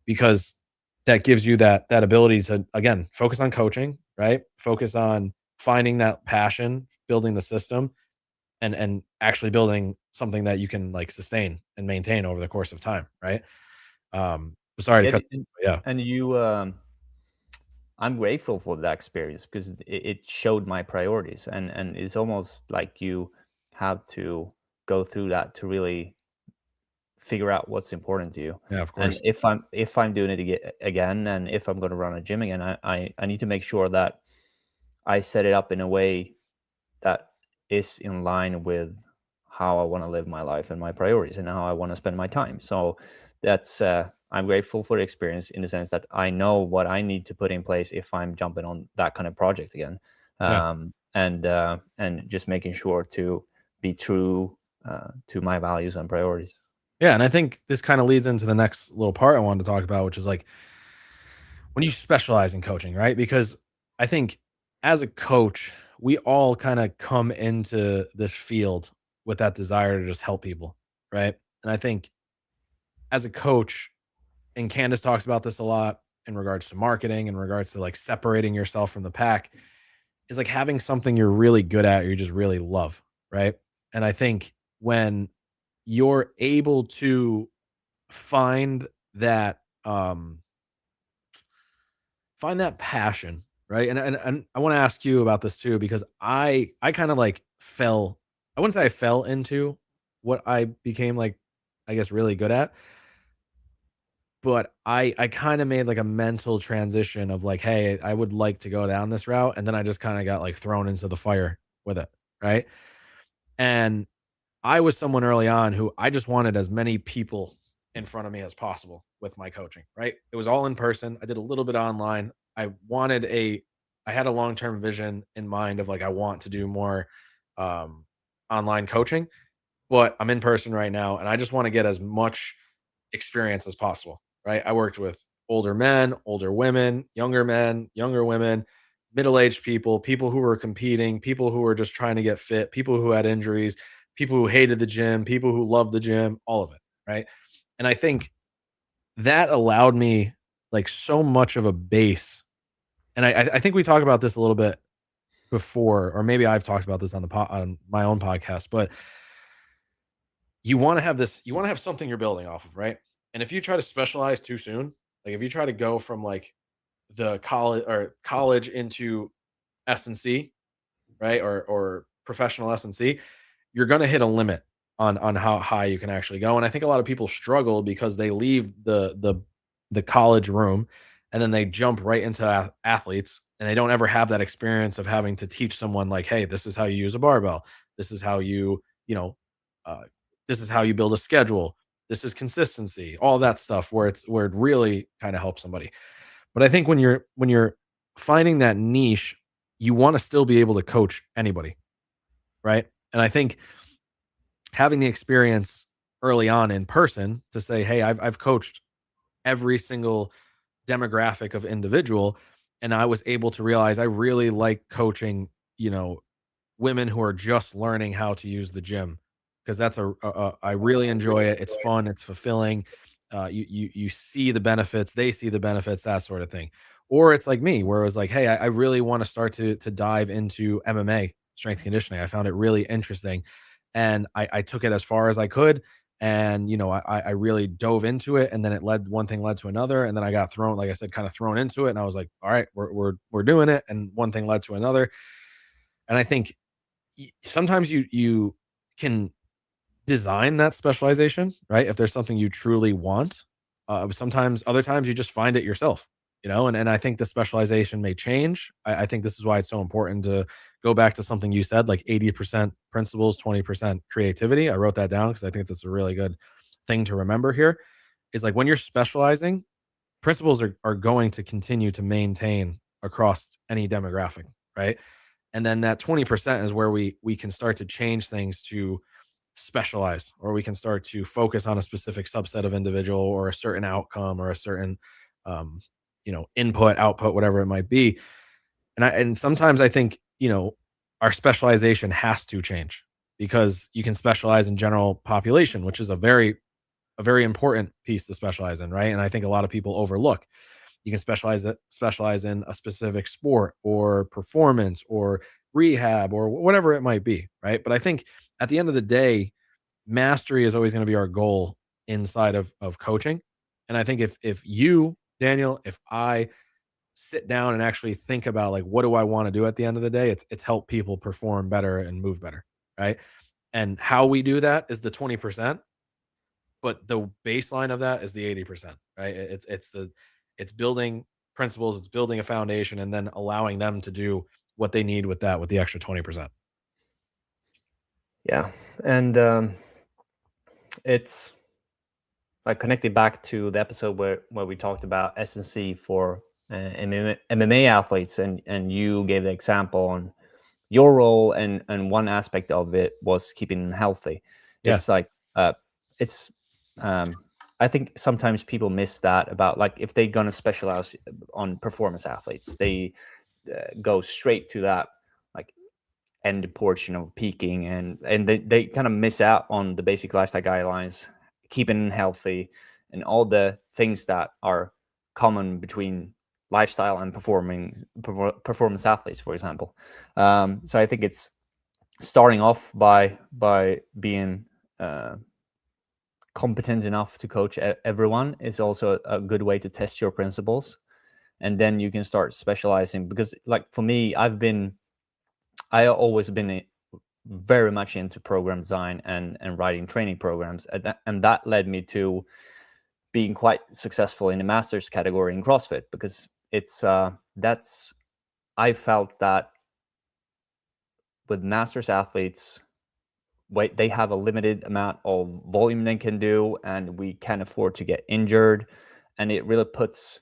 because that gives you that ability to again focus on coaching, right? Focus on finding that passion, building the system, and actually building something that you can like sustain and maintain over the course of time, right? Sorry to Yeah, cut. and, Yeah, and you, I'm grateful for that experience because it showed my priorities, and it's almost like you have to go through that to really figure out what's important to you. yeah, of And course. if I'm doing it again, and if I'm going to run a gym again, I need to make sure that I set it up in a way that is in line with how I want to live my life and my priorities and how I want to spend my time. So that's I'm grateful for the experience in the sense that I know what I need to put in place if I'm jumping on that kind of project again, Yeah, and just making sure to be true to my values and priorities. yeah, and I think this kind of leads into the next little part I wanted to talk about, which is like when you specialize in coaching, right? Because I think as a coach, we all kind of come into this field with that desire to just help people, right? And I think as a coach, and Candace talks about this a lot in regards to marketing, in regards to like separating yourself from the pack, is like having something you're really good at, or you just really love, right? And I think when you're able to find that passion, right? And I want to ask you about this too, because I kind of like fell, I wouldn't say I fell into what I became like, I guess, really good at, but I kind of made like a mental transition of like, hey, I would like to go down this route, and then I just kind of got like thrown into the fire with it, right? And I was someone early on who I just wanted as many people in front of me as possible with my coaching, right? It was all in person. I did a little bit online. I had a long-term vision in mind of like I want to do more um online coaching, but I'm in person right now and I just want to get as much experience as possible, right? I worked with older men, older women, younger women, middle-aged people, people who were competing, people who were just trying to get fit, people who had injuries, people who hated the gym, people who loved the gym, all of it, right? And I think that allowed me like so much of a base. And I think we talked about this a little bit before, or maybe I've talked about this on on my own podcast, but you want to have something you're building off of, right? And if you try to specialize too soon, like if you try to go from like the college into S&C, right? Or professional S&C, you're going to hit a limit on how high you can actually go. And I think a lot of people struggle because they leave the college room and then they jump right into athletes, and they don't ever have that experience of having to teach someone like, hey, this is how you use a barbell. This is how you know, uh, this is how you build a schedule. This is consistency, all that stuff where it really kind of helps somebody. But I think when you're finding that niche, you want to still be able to coach anybody, right? And I think having the experience early on in person to say, "Hey, I've coached every single demographic of individual, and I was able to realize I really like coaching, you know, women who are just learning how to use the gym, because that's I really enjoy it. It's fun. It's fulfilling. You see the benefits. They see the benefits. That sort of thing. Or it's like me, where it was like, hey, I really want to start to dive into MMA, strength conditioning. I found it really interesting, and I took it as far as I could. And I really dove into it, and then one thing led to another, and then I got thrown, like I said, kind of thrown into it, and I was like, all right, we're doing it, and one thing led to another. And I think sometimes you can design that specialization, right? If there's something you truly want. Sometimes other times you just find it yourself, and I think the specialization may change. I think this is why it's so important to go back to something you said, like 80% principles, 20% creativity. I wrote that down because I think that's a really good thing to remember here. Is like when you're specializing, principles are going to continue to maintain across any demographic, right? And then that 20% is where we can start to change things to specialize, or we can start to focus on a specific subset of individual or a certain outcome or a certain um, input, output, whatever it might be. And sometimes I think, our specialization has to change because you can specialize in general population, which is a very important piece to specialize in, right? And I think a lot of people overlook. You can specialize in a specific sport or performance or rehab or whatever it might be, right? But I think at the end of the day, mastery is always going to be our goal inside of coaching. And I think if you, Daniel, if I sit down and actually think about like what do I want to do at the end of the day, it's help people perform better and move better, right? And how we do that is the 20%, but the baseline of that is the 80%, right? It's building principles, it's building a foundation, and then allowing them to do what they need with the extra 20%. Yeah, and it's like connected back to the episode where we talked about S&C for MMA athletes, and you gave the example on your role, and one aspect of it was keeping them healthy. Yeah. It's like it's I think sometimes people miss that about, like, if they're gonna specialize on performance athletes, they go straight to that like end portion of peaking, and they kind of miss out on the basic lifestyle guidelines, keeping healthy, and all the things that are common between lifestyle and performance athletes, for example. So I think it's starting off by being competent enough to coach everyone is also a good way to test your principles, and then you can start specializing. Because, like, for me, I always been very much into program design and writing training programs, and that led me to being quite successful in the masters category in CrossFit, because it's that's I felt that with masters athletes, they have a limited amount of volume they can do, and we can't afford to get injured, and it really puts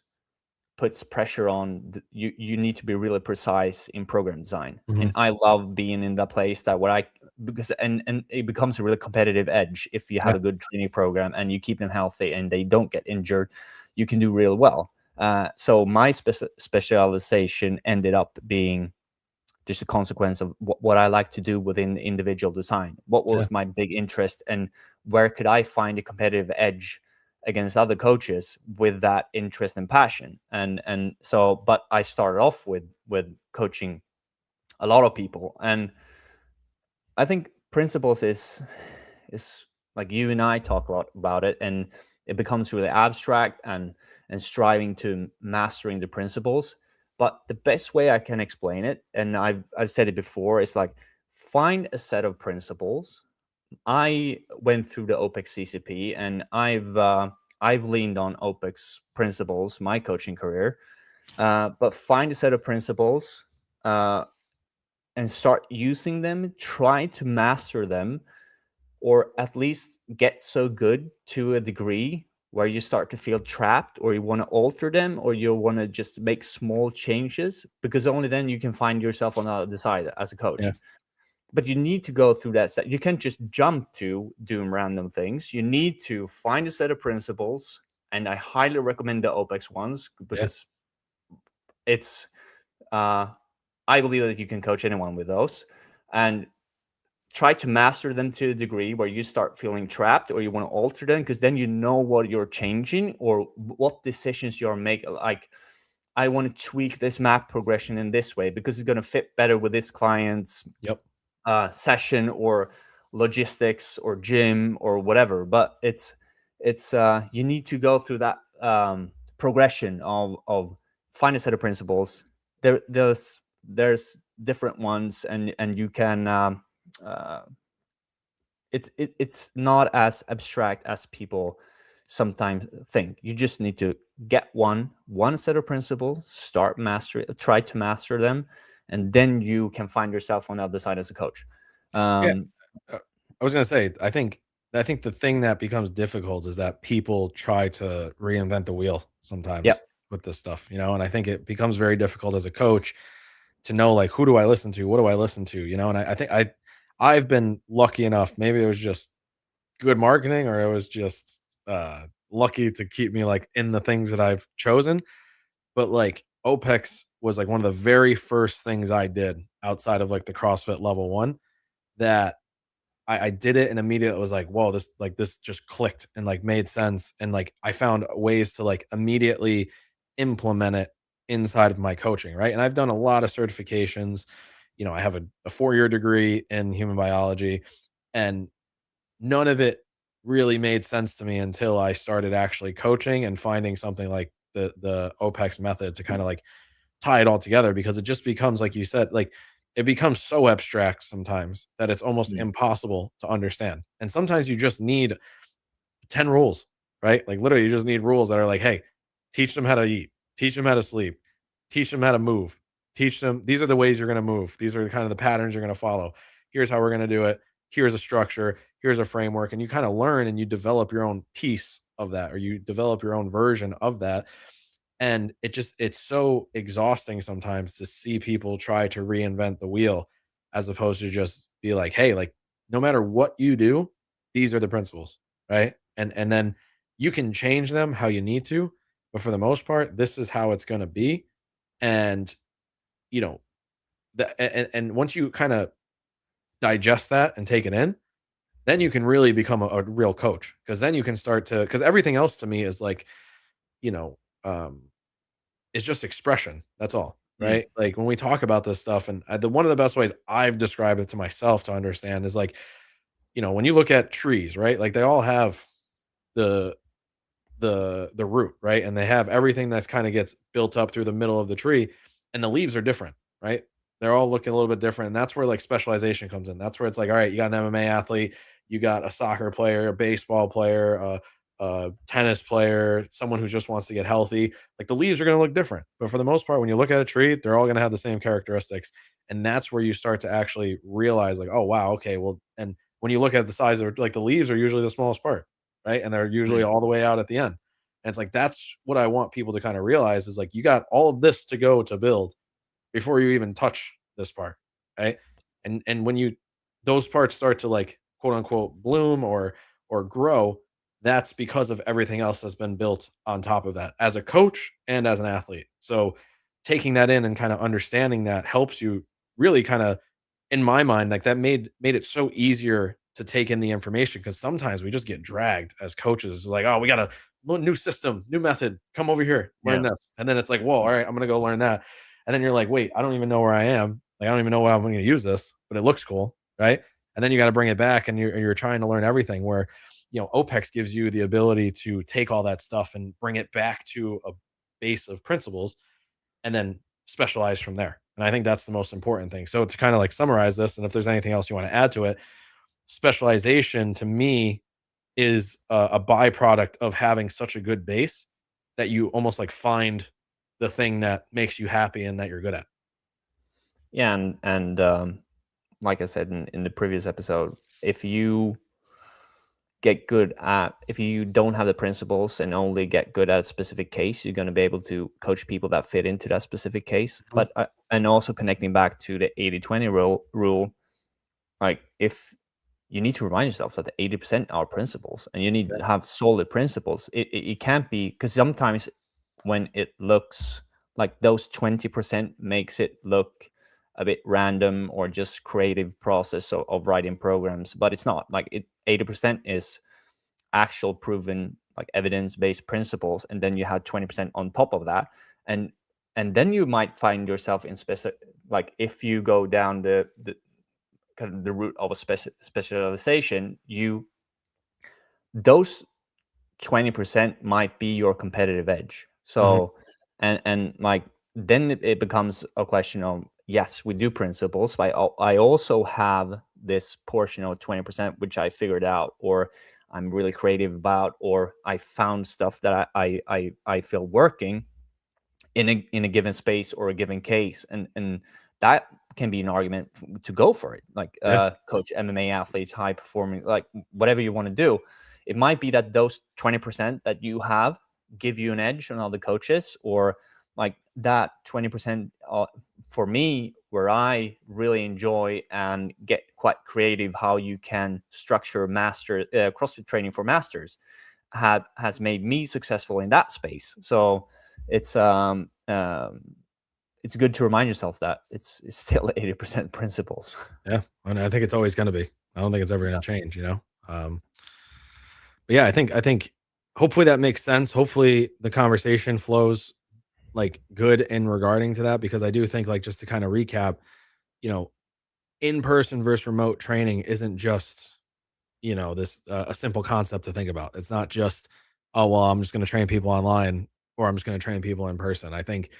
pressure on you need to be really precise in program design. Mhm. And I love being in that place that where because it becomes a really competitive edge. If you have Yeah. a good training program and you keep them healthy and they don't get injured, you can do real well. So my specialization ended up being just a consequence of what I like to do within individual design. What was Yeah. my big interest, and where could I find a competitive edge against other coaches with that interest and passion? And so, but I started off with coaching a lot of people, and I think principles is like, you and I talk a lot about it, and it becomes really abstract and striving to mastering the principles. But the best way I can explain it, and I've said it before, is like, find a set of principles. I went through the OPEX CCP, and I've leaned on OPEX principles my coaching career. But find a set of principles and start using them. Try to master them, or at least get so good to a degree where you start to feel trapped, or you want to alter them, or you want to just make small changes, because only then you can find yourself on the other side as a coach. Yeah. But you need to go through that set. You can't just jump to doing random things. You need to find a set of principles, and I highly recommend the OPEX ones, because it's I believe that you can coach anyone with those, and try to master them to a degree where you start feeling trapped, or you want to alter them, because then you know what you're changing or what decisions you're making. Like, I want to tweak this map progression in this way because it's going to fit better with this client's Yep. session or logistics or gym or whatever. But it's you need to go through that progression of find a set of principles. There's different ones, and you can it's not as abstract as people sometimes think. You just need to get one set of principles, try to master them, and then you can find yourself on the other side as a coach. Yeah. I was gonna say, I think the thing that becomes difficult is that people try to reinvent the wheel sometimes Yep. with this stuff, and I think it becomes very difficult as a coach to know, like, who do I listen to? What do I listen to? And I think I've been lucky enough. Maybe it was just good marketing, or it was just lucky to keep me like in the things that I've chosen. But like OPEX was like one of the very first things I did outside of like the CrossFit level one that I did it, and immediately it was like, whoa, this just clicked and like made sense. And like I found ways to like immediately implement it inside of my coaching, right? And I've done a lot of certifications. I have a 4-year degree in human biology, and none of it really made sense to me until I started actually coaching and finding something like the OPEX method to kind of like tie it all together, because it just becomes, like you said, like it becomes so abstract sometimes that it's almost Mm. impossible to understand. And sometimes you just need 10 rules, right? Like literally you just need rules that are like, hey, teach them how to eat, teach them how to sleep, teach them how to move, teach them these are the ways you're going to move. These are the kind of the patterns you're going to follow. Here's how we're going to do it. Here's a structure, here's a framework, and you kind of learn and you develop your own piece of that, or you develop your own version of that. And it's so exhausting sometimes to see people try to reinvent the wheel, as opposed to just be like, hey, like no matter what you do, these are the principles, right? And then you can change them how you need to, but for the most part, this is how it's going to be. And you know, and once you kind of digest that and take it in, then you can really become a real coach, because then you can start to, because everything else to me is like, you know, um it's just expression. That's all, Mm. right? Like when we talk about this stuff, and one of the best ways I've described it to myself to understand is like, when you look at trees, right? Like they all have the the root, right? And they have everything that's kind of gets built up through the middle of the tree, and the leaves are different, right? They're all looking a little bit different, and that's where like specialization comes in. That's where it's like, all right, you got an MMA athlete, you got a soccer player, a baseball player, a tennis player, someone who just wants to get healthy. Like the leaves are going to look different, but for the most part, when you look at a tree, they're all going to have the same characteristics, and that's where you start to actually realize, like, oh wow, okay, well, and when you look at the size of, like, the leaves are usually the smallest part, right? And they're usually Mm. all the way out at the end. And it's like that's what I want people to kind of realize is like you got all of this to go to build before you even touch this part, right? And when you those parts start to like quote unquote bloom or grow, that's because of everything else that's been built on top of that as a coach and as an athlete. So taking that in and kind of understanding that helps you really kind of, in my mind, like that made it so easier to take in the information, because sometimes we just get dragged as coaches. It's like, oh, we got a new system, new method. Come over here, learn Yeah. this. And then it's like, whoa, all right, I'm gonna go learn that. And then you're like, wait, I don't even know where I am. Like, I don't even know what I'm gonna use this, but it looks cool, right? And then you got to bring it back, and you're trying to learn everything. Where OPEX gives you the ability to take all that stuff and bring it back to a base of principles, and then specialize from there. And I think that's the most important thing. So to kind of like summarize this, and if there's anything else you want to add to it, specialization to me is a byproduct of having such a good base that you almost like find the thing that makes you happy and that you're good at. Yeah, and like I said in the previous episode, if you don't have the principles and only get good at a specific case, you're going to be able to coach people that fit into that specific case. Mhm. But and also connecting back to the 80-20 rule, like if you need to remind yourself that the 80% are principles, and you need Yeah. to have solid principles. It can't be, because sometimes when it looks like those 20% makes it look a bit random or just creative process of writing programs, but it's not. Like 80% is actual proven, like evidence-based principles, and then you have 20% on top of that. And then you might find yourself in specific, like if you go down the kind of the route of a specialization, those 20% might be your competitive edge. Mhm. So and like then it becomes a question of, yes, we do principles, but I also have this portion of 20% which I figured out, or I'm really creative about, or I found stuff that I feel working in a given space or a given case, and that can be an argument to go for it. Like coach MMA athletes, high performing, like whatever you want to do. It might be that those 20% that you have give you an edge on other coaches, or like that 20% for me, where I really enjoy and get quite creative how you can structure master CrossFit training for masters has made me successful in that space. So it's good to remind yourself that it's still 80% principles. Yeah, and I think it's always going to be. I don't think it's ever going to change. But yeah, I think hopefully that makes sense. Hopefully the conversation flows like good in regarding to that, because I do think, like, just to kind of recap, in person versus remote training isn't just this a simple concept to think about. It's not just, oh well, I'm just going to train people online, or I'm just going to train people in person. I think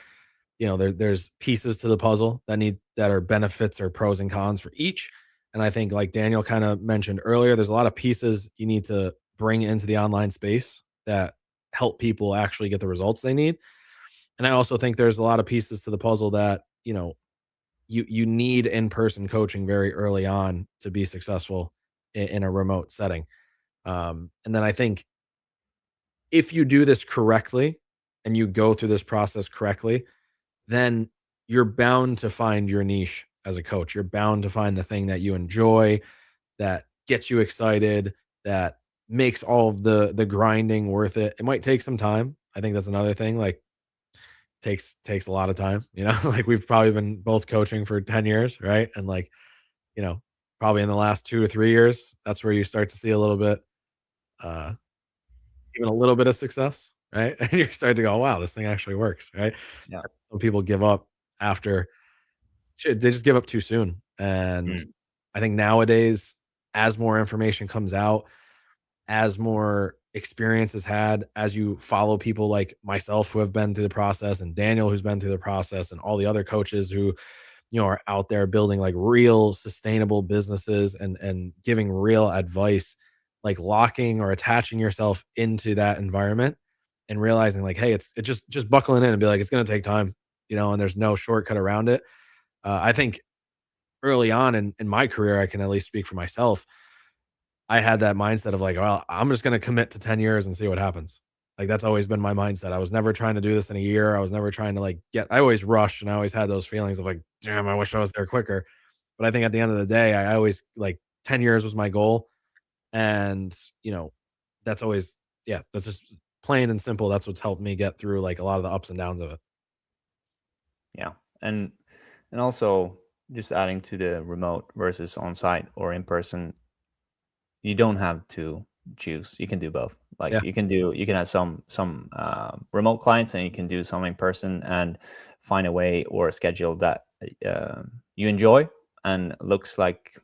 there's pieces to the puzzle that are benefits or pros and cons for each. And I think, like Daniel kind of mentioned earlier, there's a lot of pieces you need to bring into the online space that help people actually get the results they need. And I also think there's a lot of pieces to the puzzle that you need in-person coaching very early on to be successful in a remote setting. And then I think if you do this correctly and you go through this process correctly, then you're bound to find your niche as a coach. You're bound to find the thing that you enjoy, that gets you excited, that makes all of the grinding worth it. It might take some time. I think that's another thing. Like, takes a lot of time, like we've probably been both coaching for 10 years, right? And like, probably in the last 2 or 3 years, that's where you start to see a little bit, even a little bit of success, right? And you start to go, wow, this thing actually works, right? Yeah. Some people give up after, they just give up too soon. And I think nowadays, as more information comes out, as more experience is had, as you follow people like myself who have been through the process, and Daniel who's been through the process, and all the other coaches who are out there building like real sustainable businesses and giving real advice, like locking or attaching yourself into that environment and realizing like, hey, it just buckling in and be like, it's going to take time, and there's no shortcut around it. I think early on in my career, I can at least speak for myself, I had that mindset of like, well, I'm just going to commit to 10 years and see what happens. Like, that's always been my mindset. I was never trying to do this in a year. I was never trying to like I always rushed, and I always had those feelings of like, damn, I wish I was there quicker. But I think at the end of the day, I always like 10 years was my goal. And, that's always, yeah, that's just plain and simple. That's what's helped me get through like a lot of the ups and downs of it. Yeah. And also, just adding to the remote versus on-site or in person, you don't have to choose. You can do both. Like, Yeah. you can have some remote clients, and you can do some in person, and find a way or a schedule that you enjoy and looks like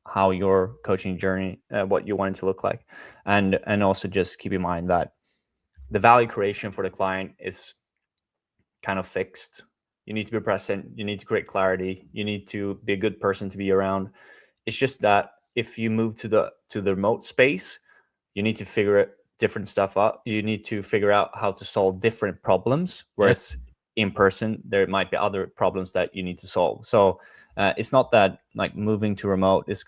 how your coaching journey, what you want it to look like. And also just keep in mind that the value creation for the client is kind of fixed. You need to be present, you need to create clarity, you need to be a good person to be around. It's just that if you move to the remote space, you need to figure different stuff out. You need to figure out how to solve different problems, whereas in person there might be other problems that you need to solve. So it's not that like moving to remote is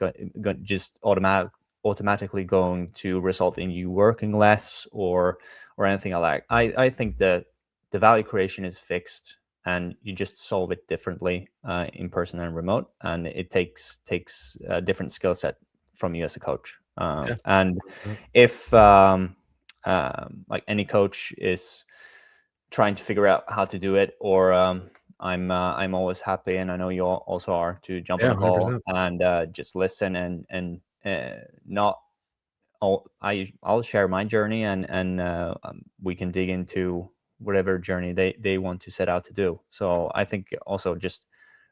just automatically going to result in you working less or anything like that. I think that the value creation is fixed, and you just solve it differently in person and remote, and it takes a different skill set from you as a coach. And if like any coach is trying to figure out how to do it, or I'm always happy, and I know you all also are, to jump on a call 100%. and just listen and not. I'll share my journey, and we can dig into whatever journey they want to set out to do. So I think also just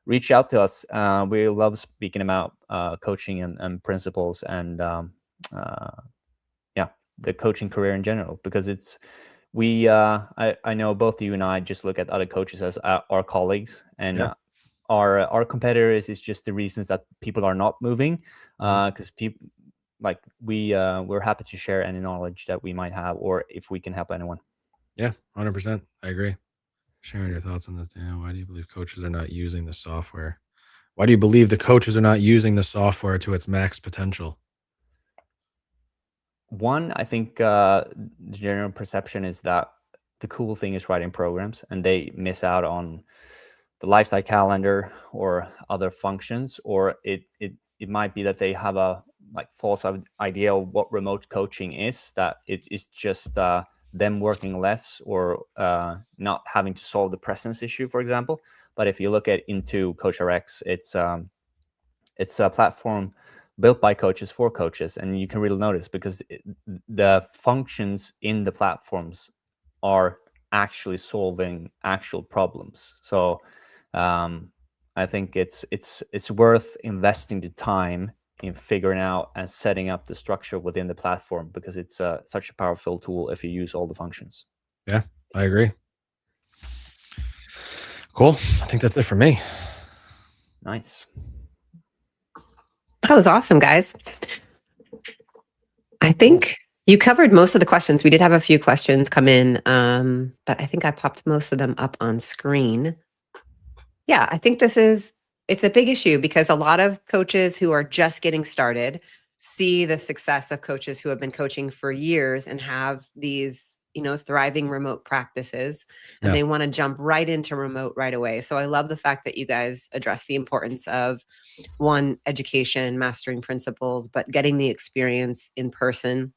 reach out to us. We love speaking about coaching and principles, and the coaching career in general, because it's I know both you and I just look at other coaches as our colleagues, and our competitors is just the reasons that people are not moving, because like we're happy to share any knowledge that we might have, or if we can help anyone. Yeah, 100%. I agree. Sharing your thoughts on this, Daniel. Why do you believe coaches are not using the software? Why do you believe the coaches are not using the software to its max potential? One, I think the general perception is that the cool thing is writing programs, and they miss out on the lifestyle calendar or other functions, or it might be that they have a like false idea of what remote coaching is, that it is just them working less, or not having to solve the presence issue, for example. But if you look at into CoachRx, it's a platform built by coaches for coaches, and you can really notice because the functions in the platforms are actually solving actual problems. So I think it's worth investing the time in figuring out and setting up the structure within the platform, because it's such a powerful tool if you use all the functions. Yeah, I agree. Cool. I think that's it for me. Nice. That was awesome, guys. I think you covered most of the questions. We did have a few questions come in, but I think I popped most of them up on screen. Yeah, I think it's a big issue because a lot of coaches who are just getting started see the success of coaches who have been coaching for years and have these, thriving remote practices, and Yeah. they want to jump right into remote right away. So I love the fact that you guys address the importance of one, education, mastering principles, but getting the experience in person.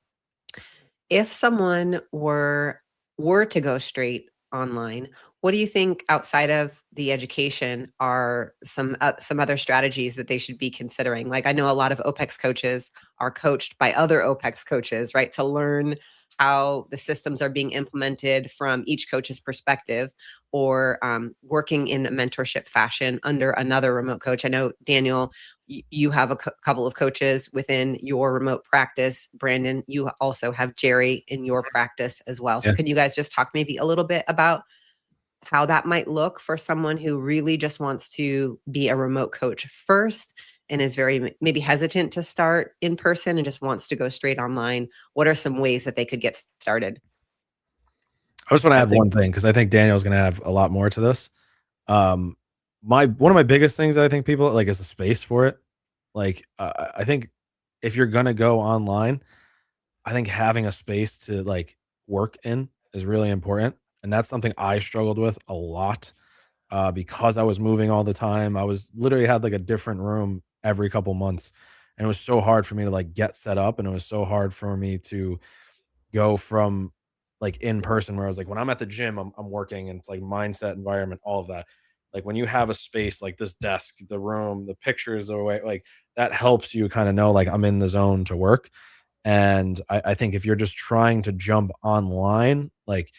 If someone were to go straight online, what do you think outside of the education are some other strategies that they should be considering? Like, I know a lot of OPEX coaches are coached by other OPEX coaches, right, to learn how the systems are being implemented from each coach's perspective, or working in a mentorship fashion under another remote coach. I know, Daniel, you have a couple of coaches within your remote practice. Brandon, you also have Jerry in your practice as well. So Yeah. could you guys just talk maybe a little bit about how that might look for someone who really just wants to be a remote coach first and is very maybe hesitant to start in person and just wants to go straight online? What are some ways that they could get started? I just want to I add think one thing because I think Daniel's going to have a lot more to this. One of my biggest things that I think people like is a space for it. Like, I think if you're going to go online, I think having a space to like work in is really important. And that's something I struggled with a lot because I was moving all the time. I was literally had like a different room every couple months. And it was so hard for me to like get set up. And it was so hard for me to go from like in person where I was like, when I'm at the gym, I'm working and it's like mindset, environment, all of that. Like when you have a space like this desk, the room, the pictures away, like that helps you kind of know like I'm in the zone to work. And I think if you're just trying to jump online, like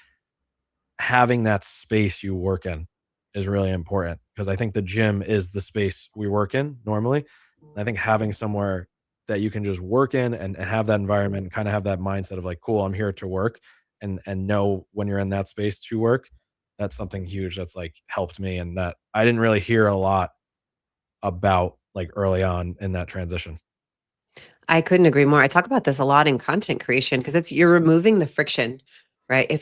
having that space you work in is really important because I think the gym is the space we work in normally. And I think having somewhere that you can just work in and have that environment and kind of have that mindset of like, cool, I'm here to work and know when you're in that space to work, that's something huge that's like helped me and that I didn't really hear a lot about like early on in that transition. I couldn't agree more. I talk about this a lot in content creation because you're removing the friction, right? Yeah.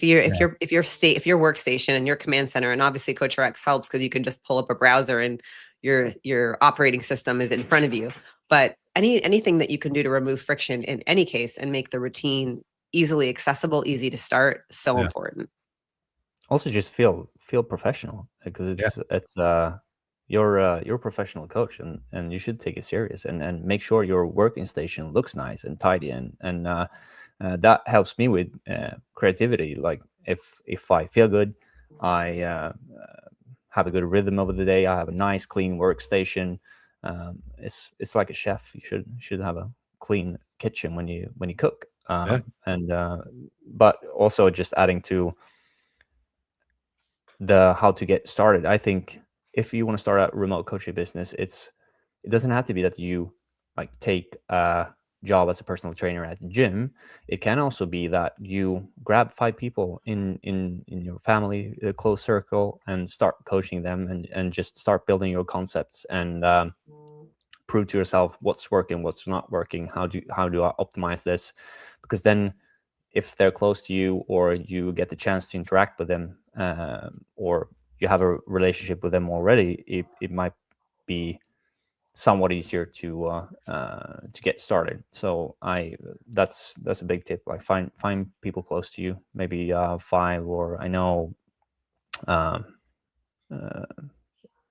If your workstation and your command center, and obviously CoachRx helps because you can just pull up a browser and your operating system is in front of you. But anything that you can do to remove friction in any case and make the routine easily accessible, easy to start, so Yeah. important. also just feel professional, because Yeah. it's you're a professional coach, and you should take it serious, and make sure your working station looks nice and tidy, and that helps me with creativity. Like if I feel good, I have a good rhythm over the day. I have a nice clean workstation. It's like a chef. You should have a clean kitchen when you cook. Yeah. And but also just adding to the how to get started. I think if you want to start a remote coaching business, it doesn't have to be that you like take a job as a personal trainer at the gym. It can also be that you grab 5 people in your family, a close circle, and start coaching them, and just start building your concepts and prove to yourself what's working, what's not working, how do I optimize this, because then if they're close to you, or you get the chance to interact with them, or you have a relationship with them already, it might be somewhat easier to get started. So that's a big tip. Like find people close to you, maybe 5, or I know a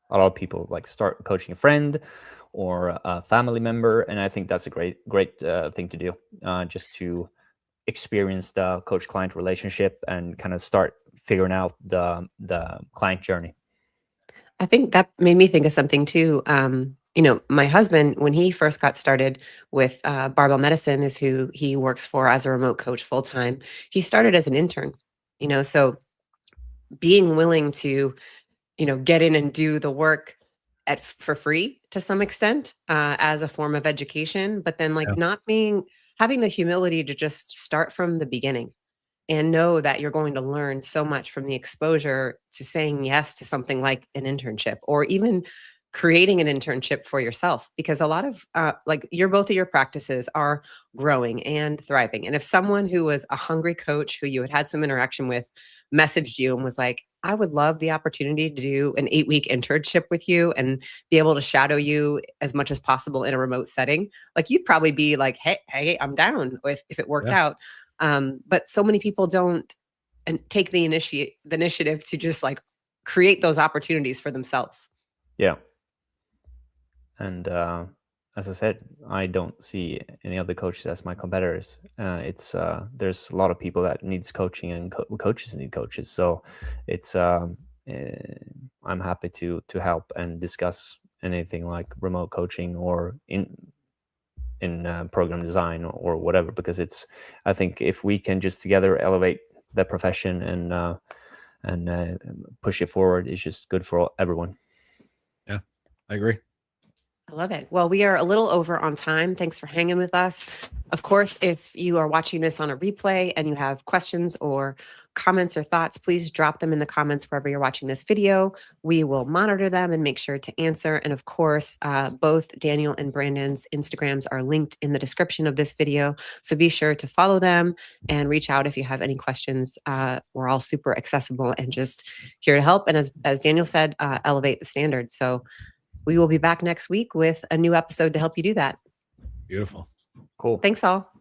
lot of people like start coaching a friend or a family member, and I think that's a great thing to do, just to experience the coach-client relationship and kind of start figuring out the client journey. I think that made me think of something too. My husband, when he first got started with Barbell Medicine, is who he works for as a remote coach full time. He started as an intern, so being willing to, get in and do the work for free to some extent, as a form of education, but then like having the humility to just start from the beginning and know that you're going to learn so much from the exposure to saying yes to something like an internship, or even creating an internship for yourself, because a lot of both of your practices are growing and thriving. And if someone who was a hungry coach who you had some interaction with messaged you and was like, I would love the opportunity to do an 8-week internship with you and be able to shadow you as much as possible in a remote setting, like you'd probably be like, hey, I'm down if it worked out. But so many people don't take the initiative to just like create those opportunities for themselves. Yeah. And as I said, I don't see any other coaches as my competitors. There's a lot of people that needs coaching, and coaches need coaches. So it's I'm happy to help and discuss anything like remote coaching or in program design or whatever, because I think if we can just together elevate the profession and push it forward, it's just good for everyone. Yeah, I agree. I love it. Well, we are a little over on time. Thanks for hanging with us. Of course, if you are watching this on a replay and you have questions or comments or thoughts, please drop them in the comments wherever you're watching this video. We will monitor them and make sure to answer. And of course, both Daniel and Brandon's Instagrams are linked in the description of this video. So be sure to follow them and reach out if you have any questions. We're all super accessible and just here to help. And as Daniel said, elevate the standard. So we will be back next week with a new episode to help you do that. Beautiful. Cool. Thanks all.